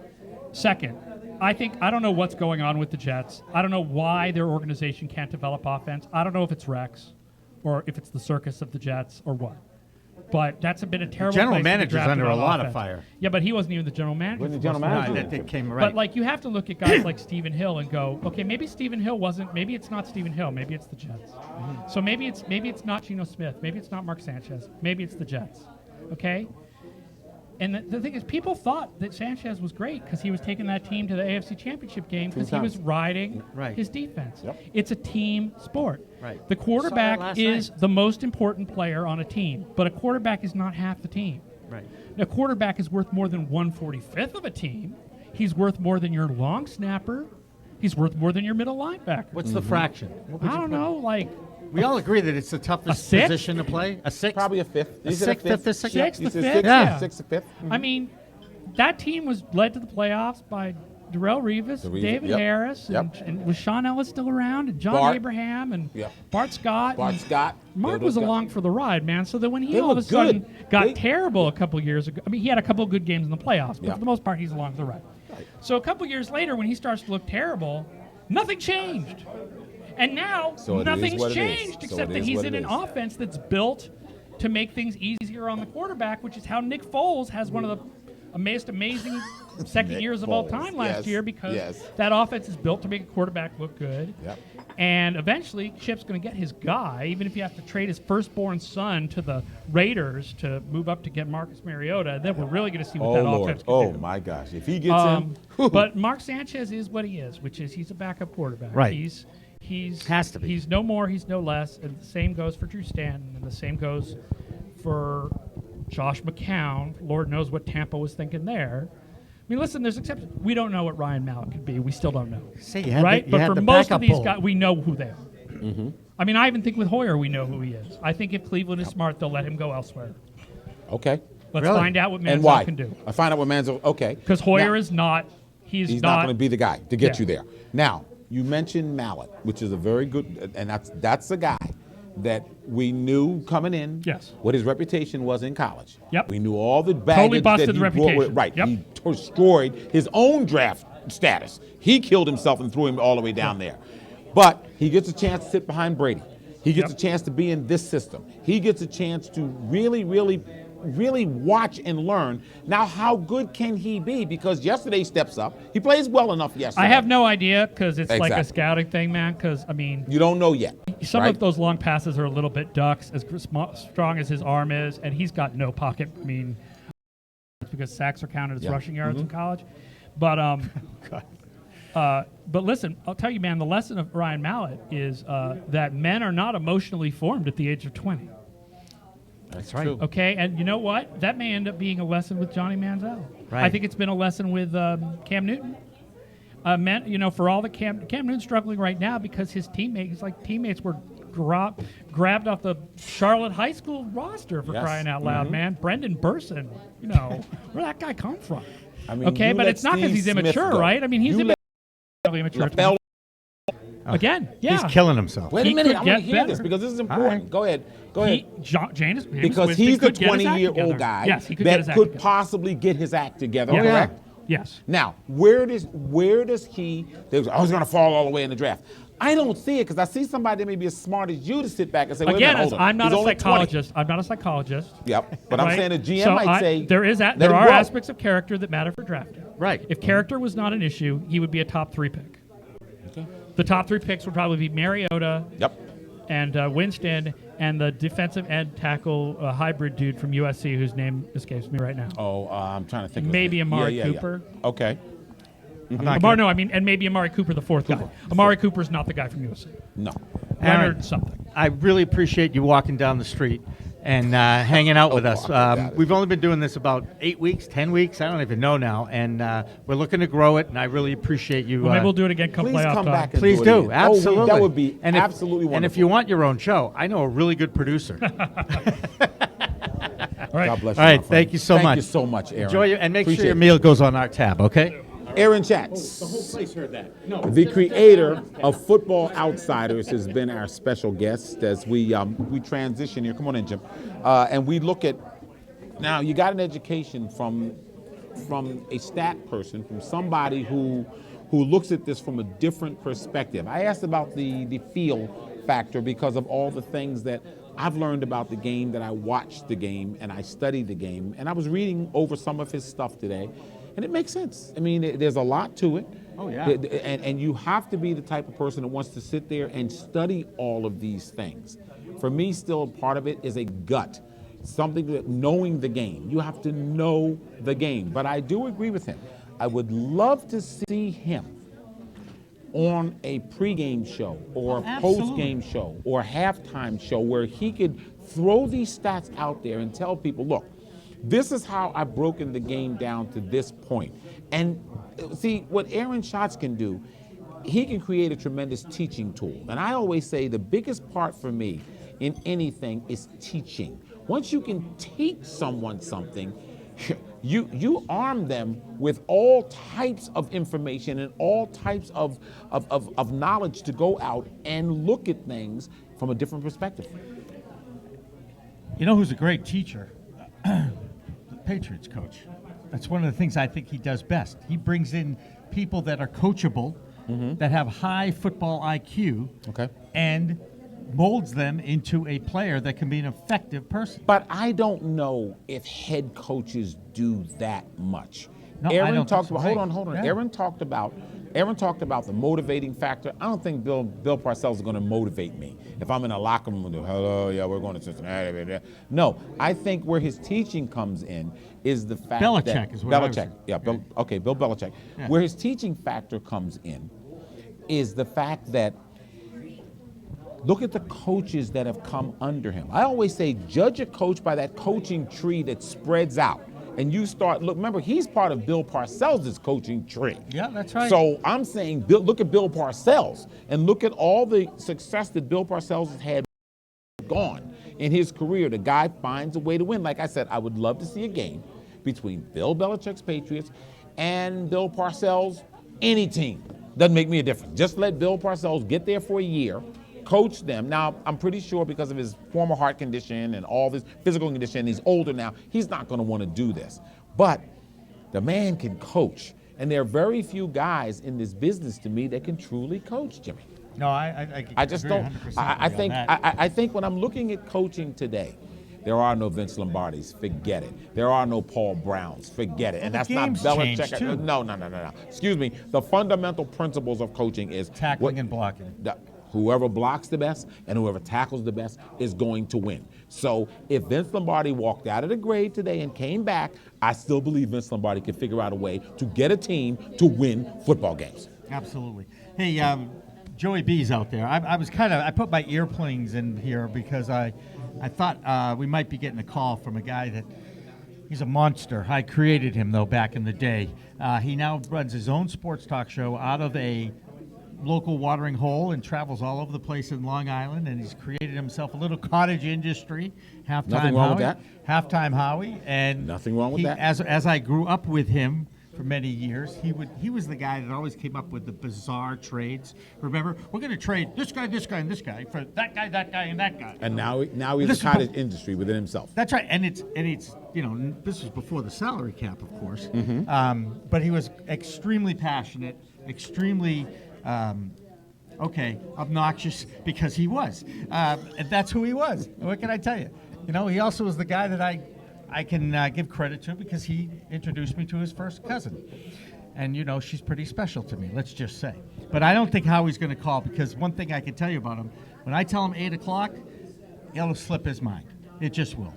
Second, I don't know what's going on with the Jets. I don't know why their organization can't develop offense. I don't know if it's Rex or if it's the circus of the Jets or what. But that's been a terrible general place to be manager's drafted under on a lot of offense. fire. Yeah, but he wasn't even the general manager. Wasn't for the general most of the manager? time. That came right. But like you have to look at guys like Stephen Hill and go, okay, maybe Stephen Hill wasn't. Maybe it's not Stephen Hill. Maybe it's the Jets. So maybe it's not Geno Smith. Maybe it's not Mark Sanchez. Maybe it's the Jets. Okay. And the thing is, people thought that Sanchez was great because he was taking that team to the AFC Championship game because he was riding his defense. Yep. It's a team sport. Right. The quarterback last is night. the most important player on a team, but a quarterback is not half the team. Right. A quarterback is worth more than 1/45th of a team. He's worth more than your long snapper. He's worth more than your middle linebacker. What's the fraction? What would I you don't put? know, like We all agree that it's the toughest sixth? position to play. A sixth? Probably a fifth. A He said sixth, fifth, a sixth? Sixth, He a said fifth, sixth, yeah. sixth, a fifth. I mean, that team was led to the playoffs by Darrelle Revis, David yep. Harris, Yep. and was Sean Ellis still around? And John Bart. Abraham and Yep. Bart Scott. Bart and Scott. Mark Those was guys. along for the ride, man. So that when he They all of a look sudden good. got They- terrible a couple years ago, I mean, he had a couple of good games in the playoffs, but Yeah. for the most part, he's along for the ride. Right. So a couple years later, when he starts to look terrible, nothing changed. And now, So it is nothing's what it is. changed So except it that is he's what in it an is. offense that's built to make things easier on the quarterback, which is how Nick Foles has one of the most amazing second Nick years of all Foles. time last Yes. year because Yes. that offense is built to make a quarterback look good. Yep. And eventually, Chip's going to get his guy, even if he has to trade his firstborn son to the Raiders to move up to get Marcus Mariota. Then we're really going to see what that offense can Oh do. my gosh! If he gets him, But Mark Sanchez is what he is, which is he's a backup quarterback. Right. He's Has to be. He's no more. He's no less. And the same goes for Drew Stanton, and the same goes for Josh McCown. Lord knows what Tampa was thinking there. I mean, listen, there's exceptions. We don't know what Ryan Mallett could be. We still don't know. Say you had Right? the, you But had for the most of backup these bull. guys, we know who they are. Mm-hmm. I mean, I even think with Hoyer, we know who he is. I think if Cleveland is smart, they'll let him go elsewhere. okay. Let's Really? find out what And Manziel why? can do. I find out what Manziel. Okay. Because Hoyer Now, is not. He's not going to be the guy to get Yeah. you there. Now, you mentioned Mallett, which is a very good, and that's a guy that we knew coming in. Yes. What his reputation was in college. Yep. We knew all the baggage busted that the he brought with. reputation. Right. Yep. He destroyed his own draft status. He killed himself and threw him all the way down there. But he gets a chance to sit behind Brady. He gets Yep. a chance to be in this system. He gets a chance to really watch and learn. Now, how good can he be? Because yesterday he steps up. He plays well enough yesterday. I have no idea because it's like a Exactly. scouting thing, man. Because, I mean, You don't know yet. some right? of those long passes are a little bit ducks, as strong as his arm is, and he's got no pocket. I mean, it's because sacks are counted as Yeah. rushing yards in college. But but listen, I'll tell you, man, the lesson of Ryan Mallett is that men are not emotionally formed at the age of 20. That's right. true. Okay, and you know what? That may end up being a lesson with Johnny Manziel. Right. I think it's been a lesson with Cam Newton. For all the Cam Newton's struggling right now because his teammates were grabbed off the Charlotte High School roster for Yes. crying out loud, man. Brendan Burson, where'd that guy come from? I mean, Okay, you but let it's not because Steve he's Smith immature, go. right? I mean, he's You immature. Lapel- Again, yeah. He's killing himself. Wait He a minute. could I want to get hear this better. because this is important. right. Go ahead. James Because Winston he's the could get his act 20-year-old together. guy Yes, he could get his that act could together. possibly get his act together, Yeah. correct? Yes. Now, where does he? I was going to fall all the way in the draft. I don't see it because I see somebody that may be as smart as you to sit back and say, wait a Again, minute, hold on. I'm not He's a only 20. psychologist. I'm not a psychologist. Yep, but I'm right? saying a GM So might say there let are him grow. aspects of character that matter for drafting. Right. If character was not an issue, he would be a top 3 pick. Okay. The top 3 picks would probably be Mariota Yep. and Winston and the defensive end tackle hybrid dude from USC whose name escapes me right now. Oh, I'm trying to think. of Maybe his name. Amari Yeah. Cooper. Okay. And maybe Amari Cooper, the 4th guy. Amari Cooper's not the guy from USC. No. Aaron, Leonard something. I really appreciate you walking down the street and hanging out with us. got it. We've only been doing this about 8 weeks, 10 weeks. I don't even know now. And we're looking to grow it, and I really appreciate you. Well, maybe we'll do it again come Please playoff come time. back and Please do it do. again. Absolutely. That would be and absolutely wonderful. And if you want your own show, I know a really good producer. All right. God bless you. All right, my friend. thank you so much. Thank you so much, Aaron. Enjoy it, and make Appreciate sure your it. meal goes on our tab, okay? Aaron Schatz, The whole place heard that. No. the creator of Football Outsiders, has been our special guest as we transition here. Come on in, Jim. And we look at, now you got an education from a stat person, from somebody who looks at this from a different perspective. I asked about the feel factor because of all the things that I've learned about the game, that I watched the game and I studied the game, and I was reading over some of his stuff today. And it makes sense. I mean, there's a lot to it. Oh, yeah. And you have to be the type of person that wants to sit there and study all of these things. For me, still part of it is a gut. Something that knowing the game. You have to know the game. But I do agree with him. I would love to see him on a pregame show or a postgame show or halftime show where he could throw these stats out there and tell people, look, this is how I've broken the game down to this point. And see, what Aaron Schatz can do, he can create a tremendous teaching tool. And I always say the biggest part for me in anything is teaching. Once you can teach someone something, You arm them with all types of information and all types of knowledge to go out and look at things from a different perspective. You know who's a great teacher? The Patriots coach. That's one of the things I think he does best. He brings in people that are coachable, that have high football IQ, and molds them into a player that can be an effective person. But I don't know if head coaches do that much. No, Aaron I don't talked think about. so. Hold on. Yeah. Aaron talked about the motivating factor. I don't think Bill Parcells is going to motivate me if I'm in a locker room and hello, yeah, we're going to Cincinnati. No, I think where his teaching comes in is the fact Belichick that is what I was Belichick. Yeah, Bill Belichick. Yeah. Where his teaching factor comes in is the fact that look at the coaches that have come under him. I always say judge a coach by that coaching tree that spreads out. And you start, remember, he's part of Bill Parcells' coaching tree. Yeah, that's right. So I'm saying, look at Bill Parcells and look at all the success that Bill Parcells has had gone in his career. The guy finds a way to win. Like I said, I would love to see a game between Bill Belichick's Patriots and Bill Parcells, any team. Doesn't make me a difference. Just let Bill Parcells get there for a year, coach them. Now, I'm pretty sure because of his former heart condition and all this physical condition, he's older now, he's not going to want to do this. But the man can coach. And there are very few guys in this business to me that can truly coach, Jimmy. No, I just agree don't. 100% I with you think on that. I think when I'm looking at coaching today, there are no Vince Lombardis. Forget it. There are no Paul Browns. Forget it. And the that's not game's changed, Belichick. too. No. Excuse me. The fundamental principles of coaching is Tackling and blocking. Whoever blocks the best and whoever tackles the best is going to win. So if Vince Lombardi walked out of the grave today and came back, I still believe Vince Lombardi can figure out a way to get a team to win football games. Absolutely. Hey, Joey B's out there. I put my earplings in here because I thought we might be getting a call from a guy that he's a monster. I created him though back in the day. He now runs his own sports talk show out of a local watering hole and travels all over the place in Long Island, and he's created himself a little cottage industry. Nothing wrong with that. Halftime Howie, and Nothing wrong with that. As I grew up with him for many years, he was the guy that always came up with the bizarre trades. Remember, we're going to trade this guy, and this guy for that guy, and that guy. And now he's This a is cottage industry within himself. That's right, and it's this was before the salary cap, of course. Mm-hmm. But he was extremely passionate, extremely obnoxious because he was. And that's who he was. What can I tell you? He also was the guy that I can give credit to because he introduced me to his first cousin. And, she's pretty special to me, let's just say. But I don't think Howie's going to call because one thing I can tell you about him, when I tell him 8 o'clock, it'll slip his mind. It just will.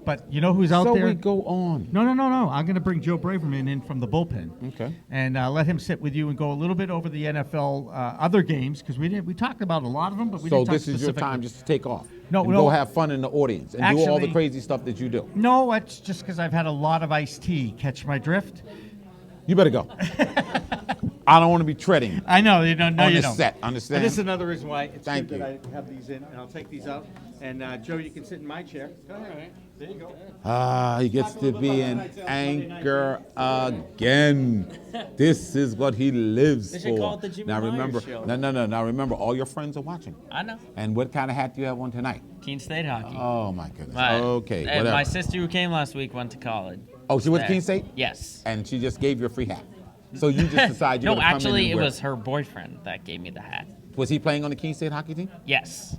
But you know who's out there? So we go on. No. I'm going to bring Joe Braverman in from the bullpen. Okay. And let him sit with you and go a little bit over the NFL other games because we talked about a lot of them, but we So didn't talk this is your specifically. time just to take off. No, and no. go have fun in the audience and do all the Actually- crazy stuff that you do. No, it's just because I've had a lot of iced tea. Catch my drift? You better go. I don't want to be treading I know you don't. No, on you this don't. set. Understand? And this is another reason why it's Thank good you. that I have these in, and I'll take these out. And Joe, you can sit in my chair. Go ahead. All right. There you go. He gets to be an anchor again. This is what he lives They for. should call it the Jimmy Now Myers remember, show. no. Now remember, all your friends are watching. I know. And what kind of hat do you have on tonight? Keene State hockey. Oh my goodness. My- Okay, and whatever. My sister who came last week went to college. Oh, she went to there. Keene State? Yes. And she just gave you a free hat. So you just decided you're No, going to come in actually, and it wear was her boyfriend that gave me the hat. Was he playing on the Keene State hockey team? Yes.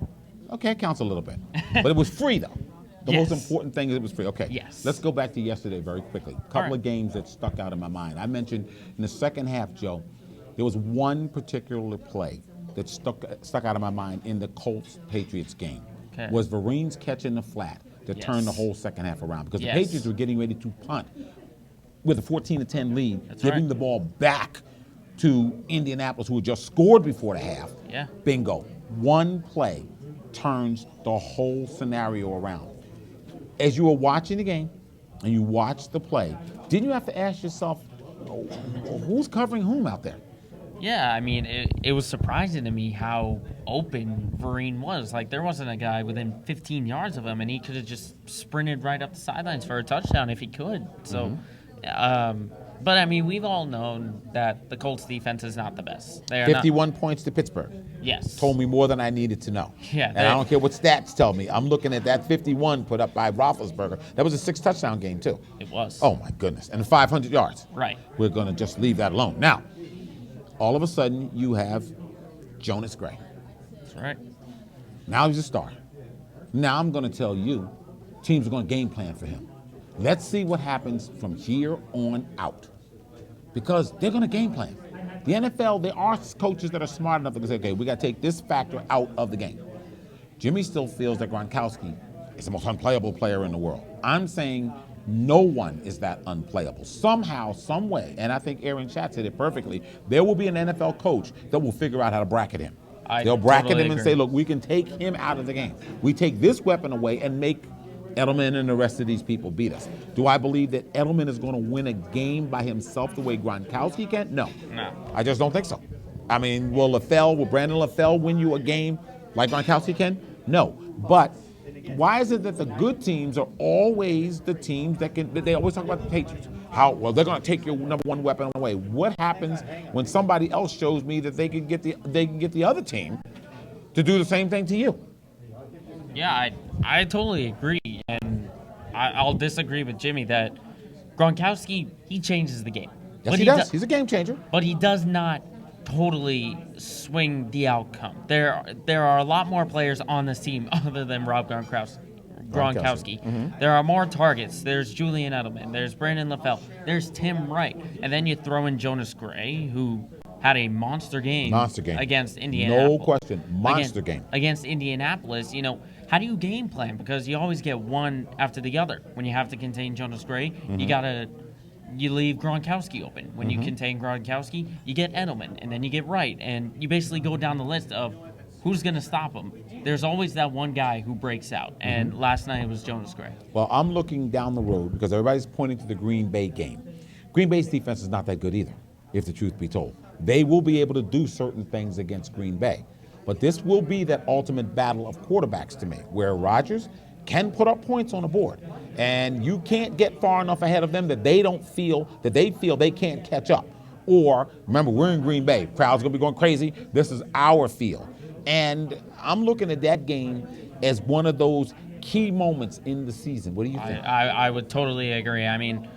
Okay, it counts a little bit. But it was free, though. The most Yes. important thing is it was free. Okay. Yes. Let's go back to yesterday very quickly. A couple right. of games that stuck out in my mind. I mentioned in the second half, Joe, there was one particular play that stuck out of my mind in the Colts-Patriots game. Okay. Was Vereen's catch in the flat that Yes. turned the whole second half around. Because Yes. the Patriots were getting ready to punt with a 14-10 lead, That's giving right. the ball back to Indianapolis, who had just scored before the half. Yeah. Bingo. One play turns the whole scenario around. As you were watching the game and you watched the play, didn't you have to ask yourself, who's covering whom out there? Yeah, I mean, it was surprising to me how open Vereen was. Like, there wasn't a guy within 15 yards of him, and he could have just sprinted right up the sidelines for a touchdown if he could. So, But I mean, we've all known that the Colts defense is not the best. They are 51 points to Pittsburgh. Yes. Told me more than I needed to know. Yeah, And I don't care what stats tell me. I'm looking at that 51 put up by Roethlisberger. That was a 6-touchdown game, too. It was. Oh, my goodness. And 500 yards. Right. We're going to just leave that alone. Now, all of a sudden, you have Jonas Gray. That's right. Now he's a star. Now I'm going to tell you, teams are going to game plan for him. Let's see what happens from here on out. Because they're going to game plan. The NFL, there are coaches that are smart enough to say, okay, we got to take this factor out of the game. Jimmy still feels that Gronkowski is the most unplayable player in the world. I'm saying no one is that unplayable. Somehow, some way, and I think Aaron Schatz said it perfectly, there will be an NFL coach that will figure out how to bracket him. They'll bracket him and say, look, we can take him out of the game. We take this weapon away and make Edelman and the rest of these people beat us. Do I believe that Edelman is going to win a game by himself the way Gronkowski can? No. I just don't think so. I mean, will Brandon LaFell win you a game like Gronkowski can? No. But why is it that the good teams are always the teams that can, they always talk about the Patriots. Well, they're going to take your number one weapon away. What happens when somebody else shows me that they can get the other team to do the same thing to you? Yeah, I totally agree, and I'll disagree with Jimmy that Gronkowski, he changes the game. Yes, he does. He's a game changer. But he does not totally swing the outcome. There are a lot more players on this team other than Rob Gronkowski. Mm-hmm. There are more targets. There's Julian Edelman. There's Brandon LaFell. There's Tim Wright. And then you throw in Jonas Gray, who had a monster game against Indianapolis. No question. Monster game. Against Indianapolis, how do you game plan? Because you always get one after the other. When you have to contain Jonas Gray, you leave Gronkowski open. When you contain Gronkowski, you get Edelman, and then you get Wright. And you basically go down the list of who's going to stop him. There's always that one guy who breaks out. And last night it was Jonas Gray. Well, I'm looking down the road because everybody's pointing to the Green Bay game. Green Bay's defense is not that good either, if the truth be told. They will be able to do certain things against Green Bay. But this will be that ultimate battle of quarterbacks to me, where Rodgers can put up points on the board. And you can't get far enough ahead of them that they feel they can't catch up. Or, remember, we're in Green Bay. Crowd's going to be going crazy. This is our field. And I'm looking at that game as one of those key moments in the season. What do you think? I would totally agree. I mean,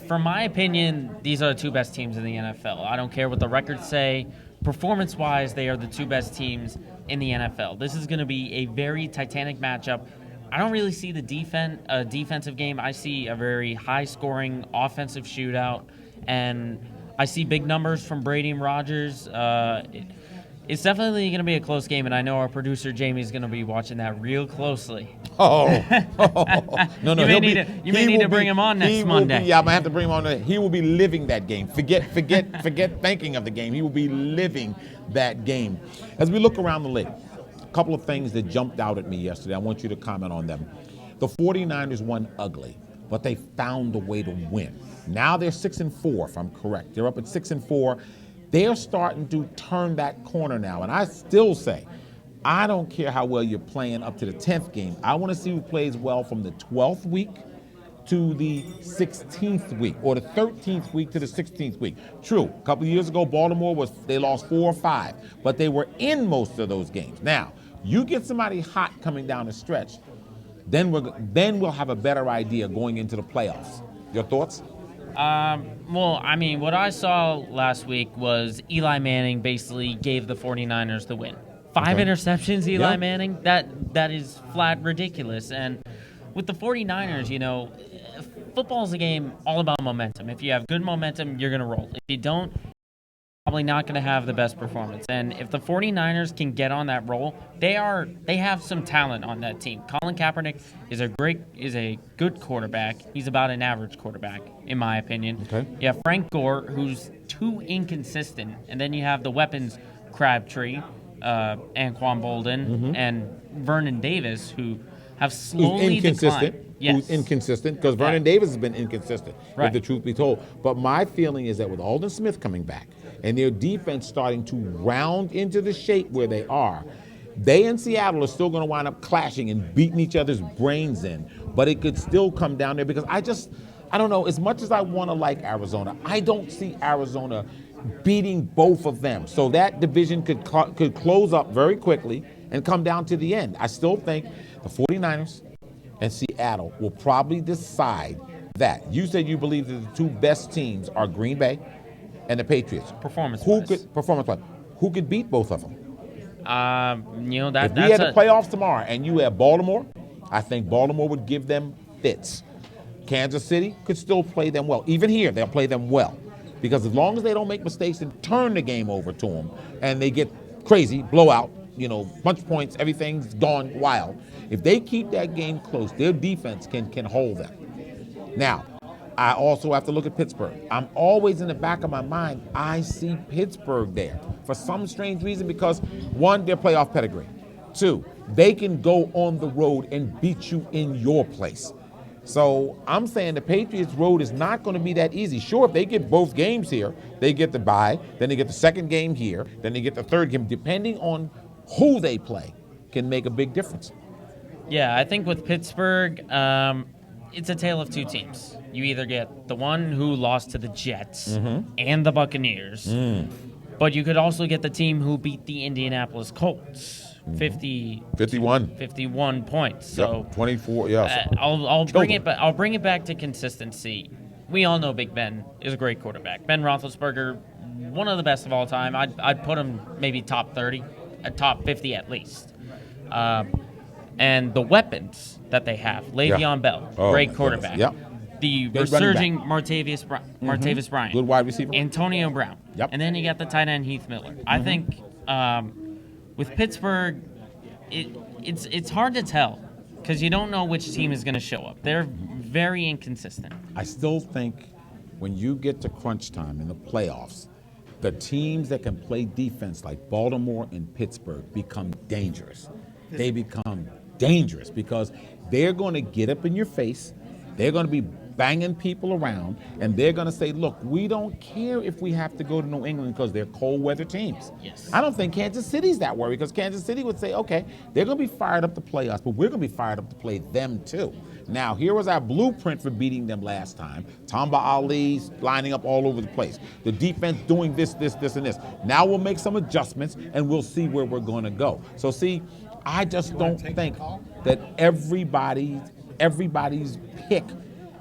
from my opinion, these are the two best teams in the NFL. I don't care what the records say. Performance-wise, they are the two best teams in the NFL. This is going to be a very titanic matchup. I don't really see the defensive game. I see a very high-scoring offensive shootout, and I see big numbers from Brady and Rodgers. It's definitely going to be a close game, and I know our producer Jamie is going to be watching that real closely. No. You may need to bring him on next Monday. I'm gonna have to bring him on. He will be living that game. Forget thinking of the game. He will be living that game. As we look around the league, a couple of things that jumped out at me yesterday. I want you to comment on them. The 49ers won ugly, but they found a way to win. Now they're 6-4, if I'm correct. They're up at 6-4. They're starting to turn that corner now, and I still say, I don't care how well you're playing up to the 10th game. I want to see who plays well from the 12th week to the 16th week, or the 13th week to the 16th week. True, a couple of years ago, Baltimore they lost 4 or 5, but they were in most of those games. Now, you get somebody hot coming down the stretch, then we'll have a better idea going into the playoffs. Your thoughts? Well, I mean, what I saw last week was Eli Manning basically gave the 49ers the win. 5 interceptions, Eli Manning, that is flat ridiculous. And with the 49ers, football's a game all about momentum. If you have good momentum, you're going to roll. If you don't, you're probably not going to have the best performance. And if the 49ers can get on that roll, they have some talent on that team. Colin Kaepernick is a good quarterback. He's about an average quarterback, in my opinion. Okay. You have Frank Gore, who's too inconsistent. And then you have the weapons Crabtree, Anquan Bolden, and Vernon Davis, who have slowly declined. Who's inconsistent, because Vernon Davis has been inconsistent, if the truth be told. But my feeling is that with Aldon Smith coming back and their defense starting to round into the shape where they are, they in Seattle are still going to wind up clashing and beating each other's brains in. But it could still come down there because I just I don't know, as much as I want to like Arizona, I don't see Arizona beating both of them. So that division could close up very quickly and come down to the end. I still think the 49ers and Seattle will probably decide that. You said you believe that the two best teams are Green Bay and the Patriots. Performance-wise. Who could beat both of them? If we had the playoffs tomorrow and you had Baltimore, I think Baltimore would give them fits. Kansas City could still play them well. Even here, they'll play them well. Because as long as they don't make mistakes and turn the game over to them and they get crazy, blowout, bunch of points, everything's gone wild. If they keep that game close, their defense can hold them. Now, I also have to look at Pittsburgh. I'm always in the back of my mind, I see Pittsburgh there for some strange reason because, one, their playoff pedigree. Two, they can go on the road and beat you in your place. So I'm saying the Patriots' road is not going to be that easy. Sure, if they get both games here, they get the bye, then they get the second game here, then they get the third game. Depending on who they play can make a big difference. Yeah, I think with Pittsburgh, it's a tale of two teams. You either get the one who lost to the Jets and the Buccaneers, but you could also get the team who beat the Indianapolis Colts. 51 points. So yep, 24. Yeah. I'll bring it back to consistency. We all know Big Ben is a great quarterback. Ben Roethlisberger, one of the best of all time. I'd put him maybe top 30, top 50 at least. And the weapons that they have, Le'Veon Bell, great quarterback. Yep. The resurging Martavis Bryant, good wide receiver. Antonio Brown. Yep. And then you got the tight end Heath Miller. I think. With Pittsburgh, it's hard to tell because you don't know which team is going to show up. They're very inconsistent. I still think when you get to crunch time in the playoffs, the teams that can play defense like Baltimore and Pittsburgh become dangerous. They become dangerous because they're going to get up in your face. They're going to be banging people around, and they're going to say, look, we don't care if we have to go to New England because they're cold weather teams. Yes. I don't think Kansas City's that worried because Kansas City would say, okay, they're going to be fired up to play us, but we're going to be fired up to play them too. Now, here was our blueprint for beating them last time. Tamba Ali's lining up all over the place. The defense doing this, and this. Now we'll make some adjustments, and we'll see where we're going to go. So, see, I just don't think that everybody's pick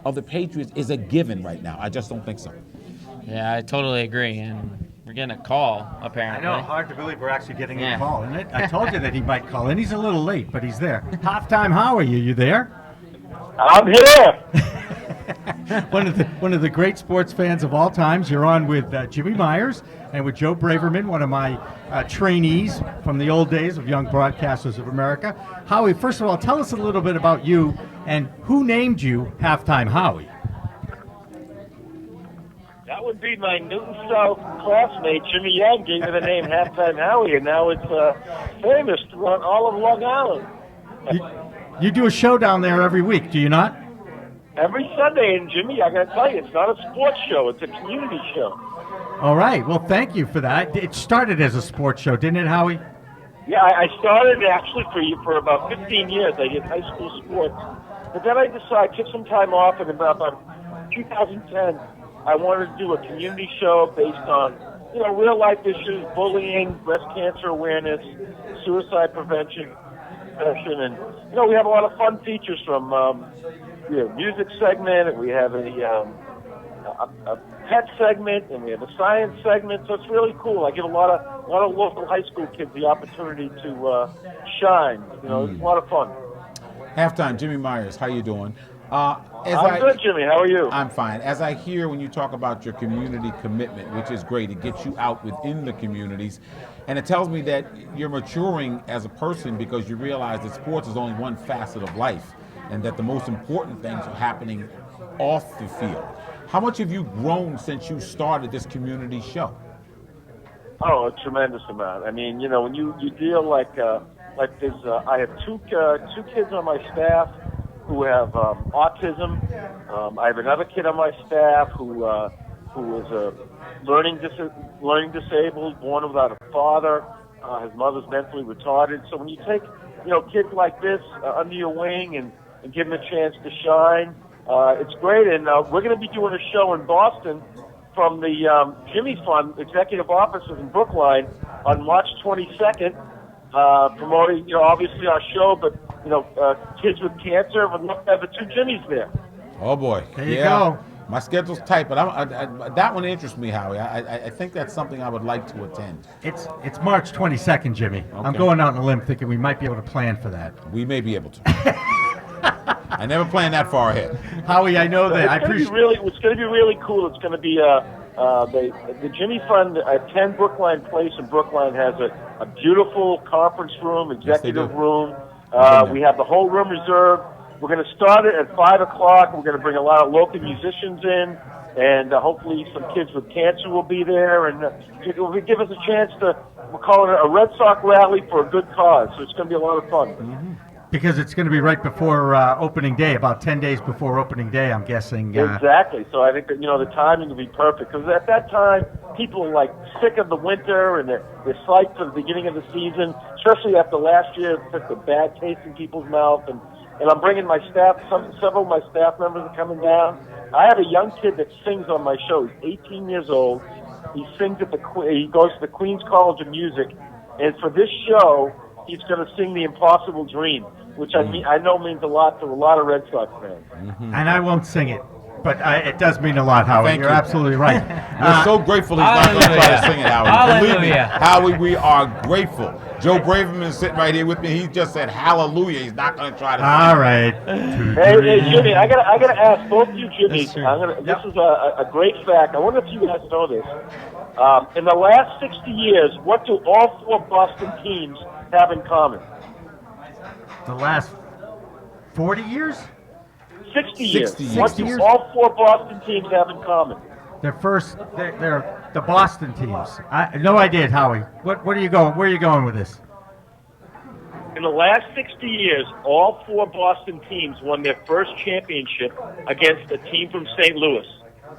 of the Patriots is a given right now. I just don't think so. Yeah, I totally agree. And we're getting a call, apparently. I know, hard to believe we're actually getting a call, isn't it? I told you that he might call, and he's a little late, but he's there. Halftime, how are you? You there? I'm here. One of the great sports fans of all times. You're on with Jimmy Myers and with Joe Braverman, one of my trainees from the old days of Young Broadcasters of America. Howie, first of all, tell us a little bit about you and who named you Halftime Howie. That would be my Newton South classmate, Jimmy Young, gave me the name Halftime Howie, and now it's famous throughout all of Long Island. You do a show down there every week, do you not? Every Sunday, and Jimmy, I got to tell you, it's not a sports show, it's a community show. All right, well, thank you for that. It started as a sports show, didn't it, Howie? Yeah, I started actually for about 15 years. I did high school sports. But then I decided, took some time off, and about 2010, I wanted to do a community show based on, real life issues, bullying, breast cancer awareness, suicide prevention, and we have a lot of fun features from we have a music segment, and we have a pet segment, and we have a science segment. So it's really cool. I give a lot of local high school kids the opportunity to shine. It's a lot of fun. Halftime, Jimmy Myers, how you doing? I'm good, Jimmy. How are you? I'm fine. As I hear when you talk about your community commitment, which is great, it gets you out within the communities, and it tells me that you're maturing as a person because you realize that sports is only one facet of life, and that the most important things are happening off the field. How much have you grown since you started this community show? Oh, a tremendous amount. I mean, when you deal like this, I have two kids on my staff who have autism. I have another kid on my staff who is learning disabled, born without a father. His mother's mentally retarded. So when you take kids like this under your wing and give them a chance to shine, It's great, and we're going to be doing a show in Boston from the Jimmy Fund Executive Offices in Brookline on March 22nd, promoting, obviously our show, but, kids with cancer. We'd love to have the two Jimmys there. Oh, boy. There you go. My schedule's tight, but that one interests me, Howie. I think that's something I would like to attend. It's March 22nd, Jimmy. I'm going out on a limb thinking we might be able to plan for that. We may be able to. I never planned that far ahead. Howie, I know that. It's going to be really cool. It's going to be the Jimmy Fund at 10 Brookline Place in Brookline has a beautiful conference room, executive room. We have the whole room reserved. We're going to start it at 5 o'clock. We're going to bring a lot of local musicians in, and hopefully some kids with cancer will be there. And it will give us a chance we're calling it a Red Sox rally for a good cause. So it's going to be a lot of fun. Mm-hmm. Because it's going to be right before opening day, about 10 days before opening day, I'm guessing. Exactly. So I think that, the timing will be perfect. Because at that time, people are like sick of the winter and they're psyched for the beginning of the season, especially after last year. It took the bad taste in people's mouth. And I'm bringing my staff, several of my staff members are coming down. I have a young kid that sings on my show. He's 18 years old. He sings he goes to the Queens College of Music. And for this show, he's going to sing The Impossible Dream, which I know means a lot to a lot of Red Sox fans. Mm-hmm. And I won't sing it, but it does mean a lot, Howie. You're absolutely right. We're so grateful he's not going to try to sing it, Howie. Believe me, Howie, we are grateful. Joe Braverman is sitting right here with me. He just said hallelujah. He's not going to try to sing All right. Hey, Jimmy, I gotta ask both you Jimmys. This is a great fact. I wonder if you guys know this. In the last 60 years, what do all four Boston teams have in common? The last 40 years? 60 years. 60 What do years? all four Boston teams have in common? They're the Boston teams. No idea, Howie. Where are you going with this? In the last 60 years, all four Boston teams won their first championship against a team from St. Louis.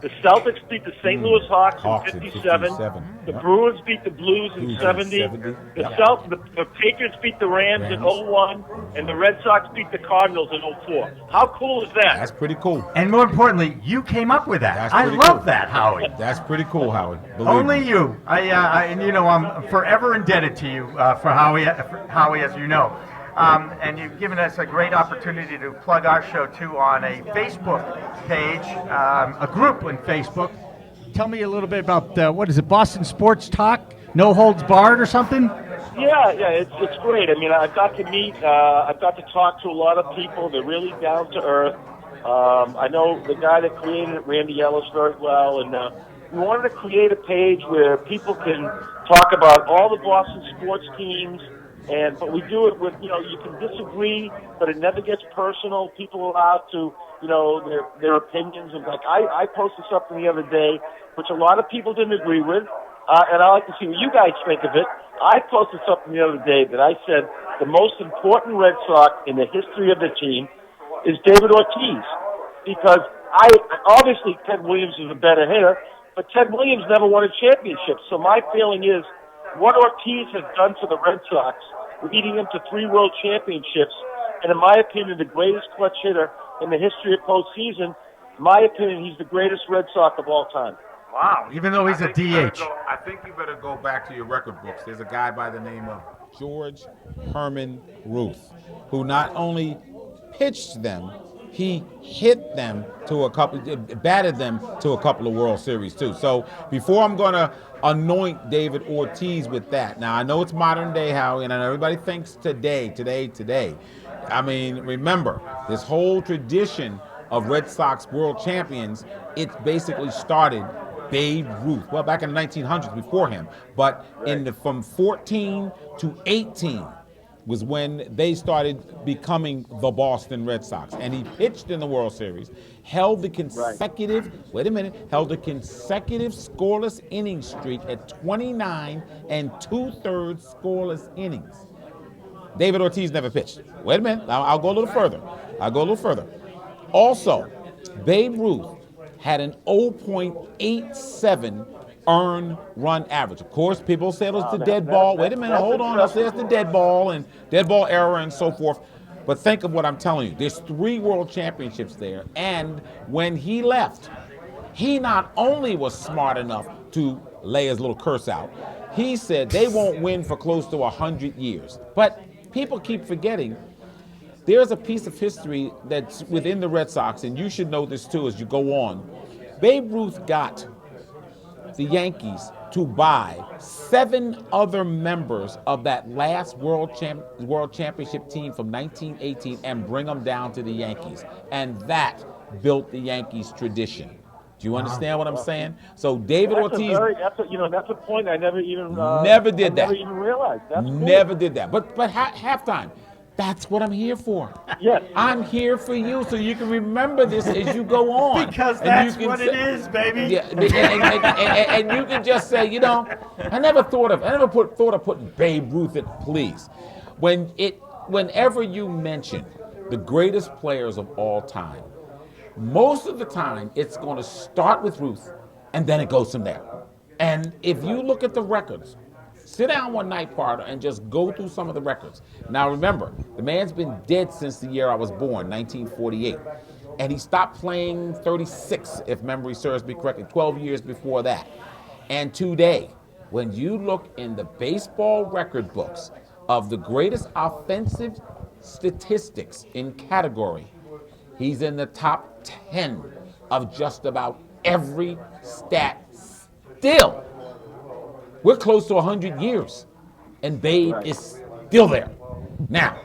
The Celtics beat the St. Louis Hawks in 57. The Bruins beat the Blues in 70. The Patriots beat the Rams in 01. And the Red Sox beat the Cardinals in 04. How cool is that? That's pretty cool. And more importantly, you came up with that. I love that, Howie. That's pretty cool, Howie. Only you. I'm forever indebted to you for Howie, as you know. And you've given us a great opportunity to plug our show, too, on a Facebook page, a group on Facebook. Tell me a little bit about, what is it, Boston Sports Talk? No Holds Barred or something? Yeah, it's great. I mean, I've got to talk to a lot of people. They're really down to earth. I know the guy that created it, Randy Ellis, very well, and we wanted to create a page where people can talk about all the Boston sports teams. But we do it with, you can disagree, but it never gets personal. People are allowed to, their opinions. And like, I posted something the other day, which a lot of people didn't agree with, and I like to see what you guys think of it. I posted something the other day that I said the most important Red Sox in the history of the team is David Ortiz, because obviously Ted Williams is a better hitter, but Ted Williams never won a championship. So my feeling is, what Ortiz has done for the Red Sox, leading him to 3 World Championships, and in my opinion, the greatest clutch hitter in the history of postseason. In my opinion, he's the greatest Red Sox of all time. Wow. Even though he's a DH. I think you better go back to your record books. There's a guy by the name of George Herman Ruth, who not only pitched them, he hit them batted them to a couple of World Series too. So before I'm going to anoint David Ortiz with that, now I know it's modern day, Howie, and everybody thinks today. I mean, remember, this whole tradition of Red Sox world champions, it basically started Babe Ruth. Well, back in the 1900s before him, but from 14 to 18, was when they started becoming the Boston Red Sox. And he pitched in the World Series, held a consecutive scoreless inning streak at 29 2/3 scoreless innings. David Ortiz never pitched. Wait a minute, I'll go a little further. Also, Babe Ruth had an 0.87 earned run average. Of course, people say it was the dead ball. Wait a minute, hold on. I'll say it's the dead ball and dead ball error and so forth. But think of what I'm telling you. There's 3 world championships there. And when he left, he not only was smart enough to lay his little curse out, he said they won't win for close to 100 years. But people keep forgetting there's a piece of history that's within the Red Sox, and you should know this too as you go on. Babe Ruth got the Yankees to buy 7 other members of that last world championship team from 1918 and bring them down to the Yankees. And that built the Yankees tradition. Do you understand what I'm saying? So David Ortiz that's a point I never even never did that. Never even realized. That's never cool. did that. But halftime. That's what I'm here for. Yes. I'm here for you so you can remember this as you go on. Because And that's you can what it is, baby. Yeah, and you can just say, I never thought of putting Babe Ruth at please. Whenever you mention the greatest players of all time, most of the time it's going to start with Ruth and then it goes from there. And if you look at the records, sit down one night, partner, and just go through some of the records. Now remember, the man's been dead since the year I was born, 1948. And he stopped playing 36, if memory serves me correctly, 12 years before that. And today, when you look in the baseball record books of the greatest offensive statistics in category, he's in the top 10 of just about every stat still. We're close to 100 years, and Babe is still there. Now,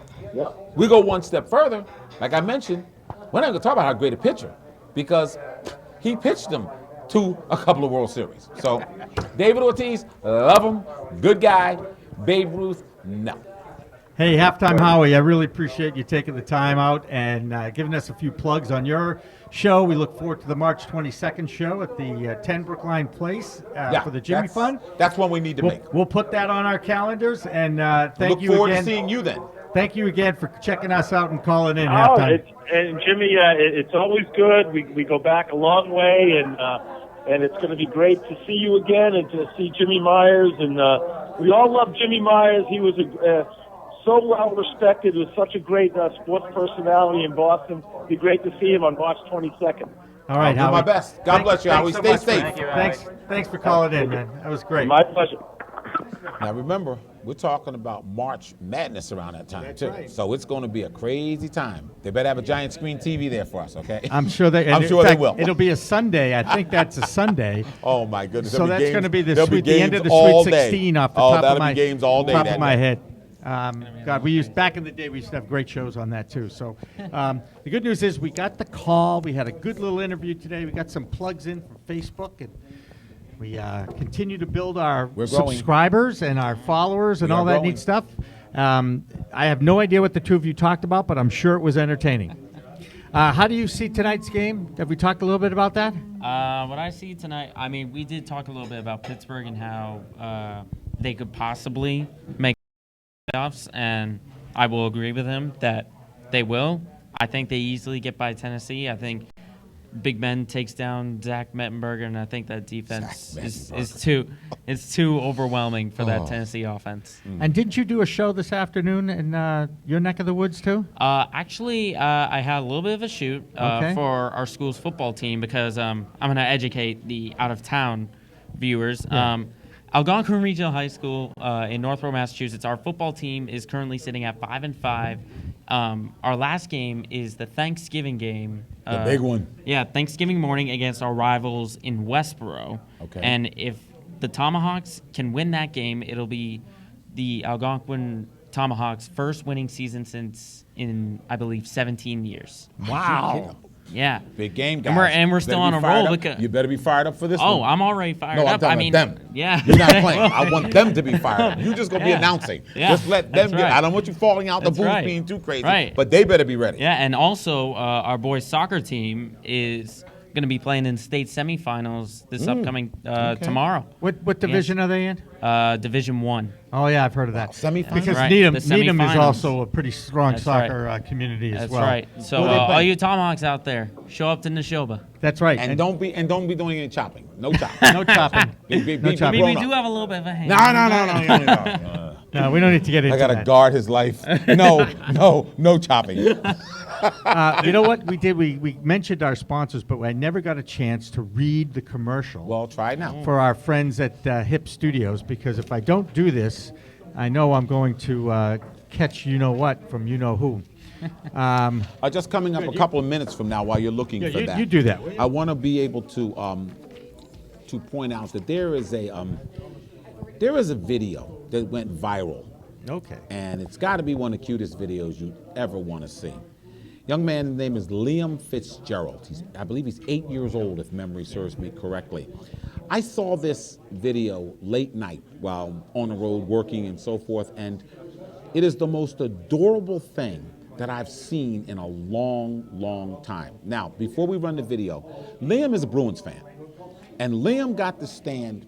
we go one step further. Like I mentioned, we're not going to talk about how great a pitcher, because he pitched them to a couple of World Series. So, David Ortiz, love him, good guy. Babe Ruth, no. Hey, Halftime Howie, I really appreciate you taking the time out and giving us a few plugs on your show. We look forward to the March 22nd show at the 10 Brookline Place for the Jimmy Fund. That's one we need to make. We'll put that on our calendars, and thank you Look forward again. to seeing you then. Thank you again for checking us out and calling in, Halftime. And Jimmy, it's always good. We go back a long way, and it's going to be great to see you again and to see Jimmy Myers. And we all love Jimmy Myers. He was so well respected, was such a great sports personality in Boston. It'd be great to see him on March 22nd. All right, I'll do Howie. my best. God bless you, Howie. Stay safe. Thanks for calling in, man. That was great. My pleasure. Now remember, we're talking about March Madness around that time too. right. So it's going to be a crazy time. They better have a giant screen TV there for us, okay? I'm sure they. I'm in sure fact, they will. It'll be a Sunday. I think that's a Sunday. Oh my goodness! So There'll that's going to be the there'll sweet, be the end of the games Sweet all day. 16 off the Oh, top of that'll my be games all day top that of my day. head. God, back in the day, we used to have great shows on that too. So the good news is we got the call. We had a good little interview today. We got some plugs in from Facebook, and we continue to build our We're growing. subscribers and our followers and We are all that growing. neat stuff. I have no idea what the two of you talked about, but I'm sure it was entertaining. How do you see tonight's game? Have we talked a little bit about that? What I see tonight, I mean, we did talk a little bit about Pittsburgh and how they could possibly make playoffs, and I will agree with him that they will. I think they easily get by Tennessee. I think Big Ben takes down Zach Mettenberger, and I think that defense is too overwhelming for that Tennessee offense. And didn't you do a show this afternoon in your neck of the woods too? Actually, I had a little bit of a shoot for our school's football team because I'm going to educate the out-of-town viewers. Yeah. Algonquin Regional High School in Northborough, Massachusetts, our football team is currently sitting at 5-5. Our last game is the Thanksgiving game. The big one. Yeah, Thanksgiving morning against our rivals in Westboro. Okay. And if the Tomahawks can win that game, it'll be the Algonquin Tomahawks' first winning season since, I believe, 17 years. Wow. Yeah. Big game, guys. And we're You still better on be a roll. fired up. You better be fired up for this one. Oh, I'm already fired No, I'm up. talking about them. Yeah. You're not playing. I want them to be fired up. You're just going to be announcing. Yeah, Just let them that's get. right. I don't want you falling out the That's booth right. being too crazy. Right. But they better be ready. Yeah, and also our boys' soccer team is going to be playing in state semifinals this upcoming tomorrow. What division are they in? Division 1. Oh yeah, I've heard of that. Semifinals? Because Right, Needham the is semifinals. also a pretty strong That's soccer community as That's well. right. So Who do they play? all you Tomahawks out there, show up to Neshoba. That's right. And don't be doing any chopping. No chopping. no chopping. Be No chopping. I mean, we grown do up. have a little bit of a hand. No. No, we don't need to get into I got to that. guard his life. No chopping. You know what we did? We mentioned our sponsors, but I never got a chance to read the commercial. Well, try it now. For our friends at Hip Studios, because if I don't do this, I know I'm going to catch you-know-what from you-know-who. Just coming up a couple of minutes from now while you're looking for that. You do that. I want to be able to point out that there is a video that went viral. Okay. And it's got to be one of the cutest videos you ever want to see. Young man's name is Liam Fitzgerald. I believe he's 8 years old, if memory serves me correctly. I saw this video late night while on the road working and so forth, and it is the most adorable thing that I've seen in a long, long time. Now, before we run the video, Liam is a Bruins fan, and Liam got to stand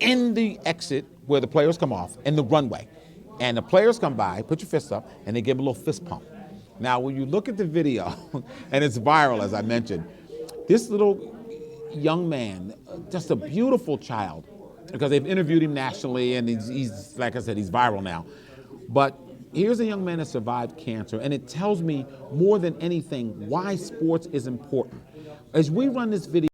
in the exit where the players come off, in the runway. And the players come by, put your fists up, and they give a little fist pump. Now, when you look at the video, and it's viral, as I mentioned, this little young man, just a beautiful child, because they've interviewed him nationally, and he's like I said, he's viral now. But here's a young man that survived cancer, and it tells me more than anything why sports is important. As we run this video,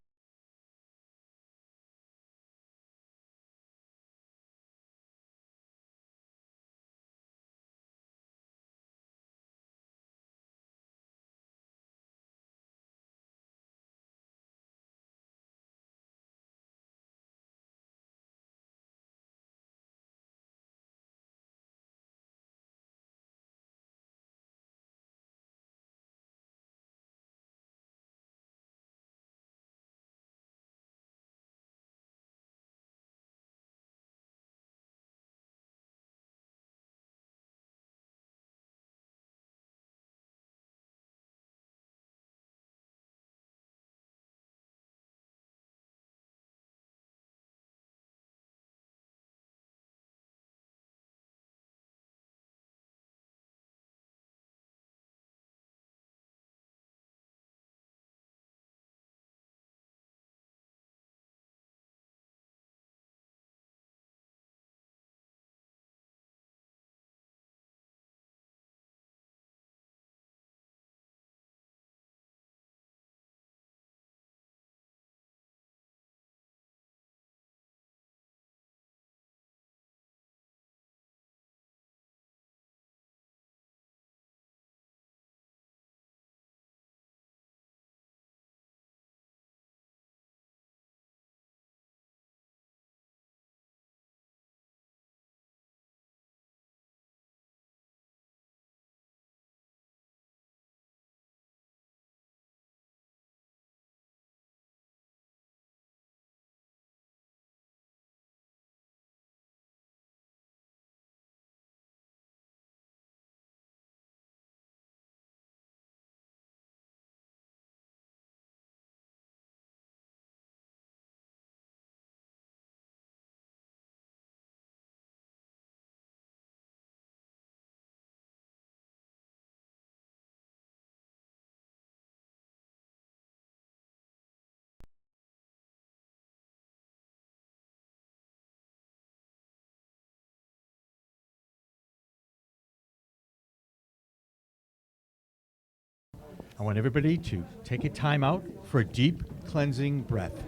I want everybody to take a time out for a deep cleansing breath.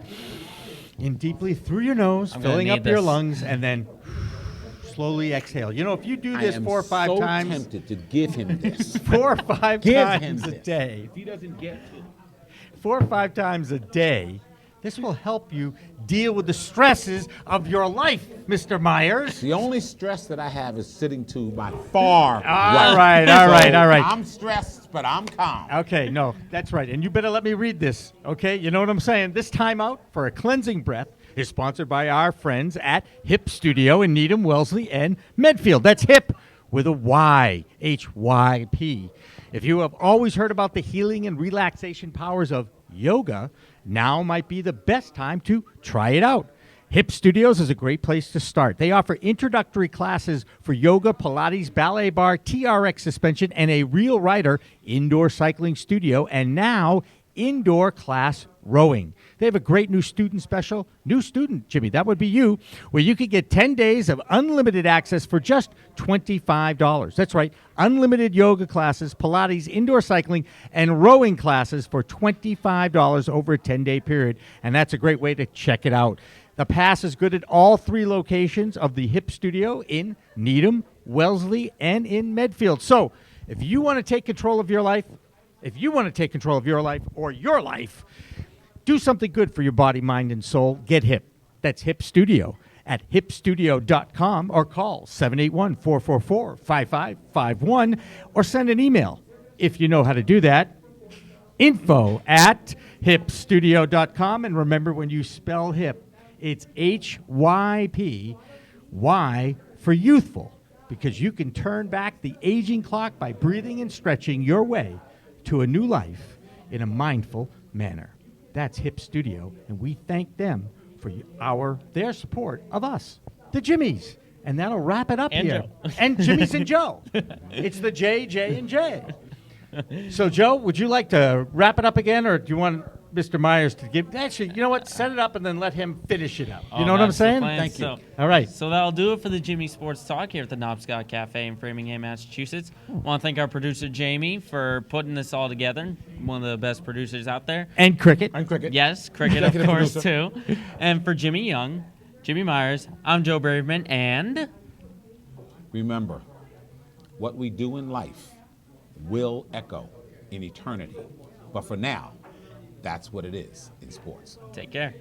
In deeply through your nose, filling up your lungs, and then slowly exhale. You know, if you do this 4 or 5 times. I am so tempted to give him this. 4 or 5 times a this. day. If he doesn't get it. 4 or 5 times a day, this will help you deal with the stresses of your life, Mr. Myers. The only stress that I have is sitting to my far All right. right. I'm stressed, but I'm calm. Okay, no, that's right. And you better let me read this, okay? You know what I'm saying? This timeout for a cleansing breath is sponsored by our friends at Hip Studio in Needham, Wellesley, and Medfield. That's Hip with a Y, H-Y-P. If you have always heard about the healing and relaxation powers of yoga, now might be the best time to try it out. Hip Studios is a great place to start. They offer introductory classes for yoga, Pilates, ballet bar, TRX suspension, and a Real Rider indoor cycling studio, and now indoor class Rowing. They have a great new student special. New student, Jimmy, that would be you, where you could get 10 days of unlimited access for just $25. That's right, unlimited yoga classes, Pilates, indoor cycling, and rowing classes for $25 over a 10-day period. And that's a great way to check it out. The pass is good at all 3 locations of the Hip Studio in Needham, Wellesley, and in Medfield. So if you want to take control of your life, or your life, do something good for your body, mind, and soul. Get hip. That's Hip Studio at hipstudio.com or call 781-444-5551 or send an email if you know how to do that. info@hipstudio.com. And remember, when you spell hip, it's HYP, Y for youthful, because you can turn back the aging clock by breathing and stretching your way to a new life in a mindful manner. That's Hip Studio, and we thank them for their support of us, the Jimmies. And that'll wrap it up And here. Joe. And Jimmy's and Joe. It's the J, and J. So, Joe, would you like to wrap it up again, or do you want Mr. Myers to give? Actually, you know what? Set it up and then let him finish it up. You know what I'm That's the saying? plan. Thank you. So- All right. So that'll do it for the Jimmy Sports Talk here at the Knobscott Cafe in Framingham, Massachusetts. Want to thank our producer, Jamie, for putting this all together. One of the best producers out there. And Cricket. I'm Cricket. Yes, Cricket, of Executive course, producer. too. And for Jimmy Young, Jimmy Myers, I'm Joe Braverman, and Remember, what we do in life will echo in eternity. But for now, that's what it is in sports. take care.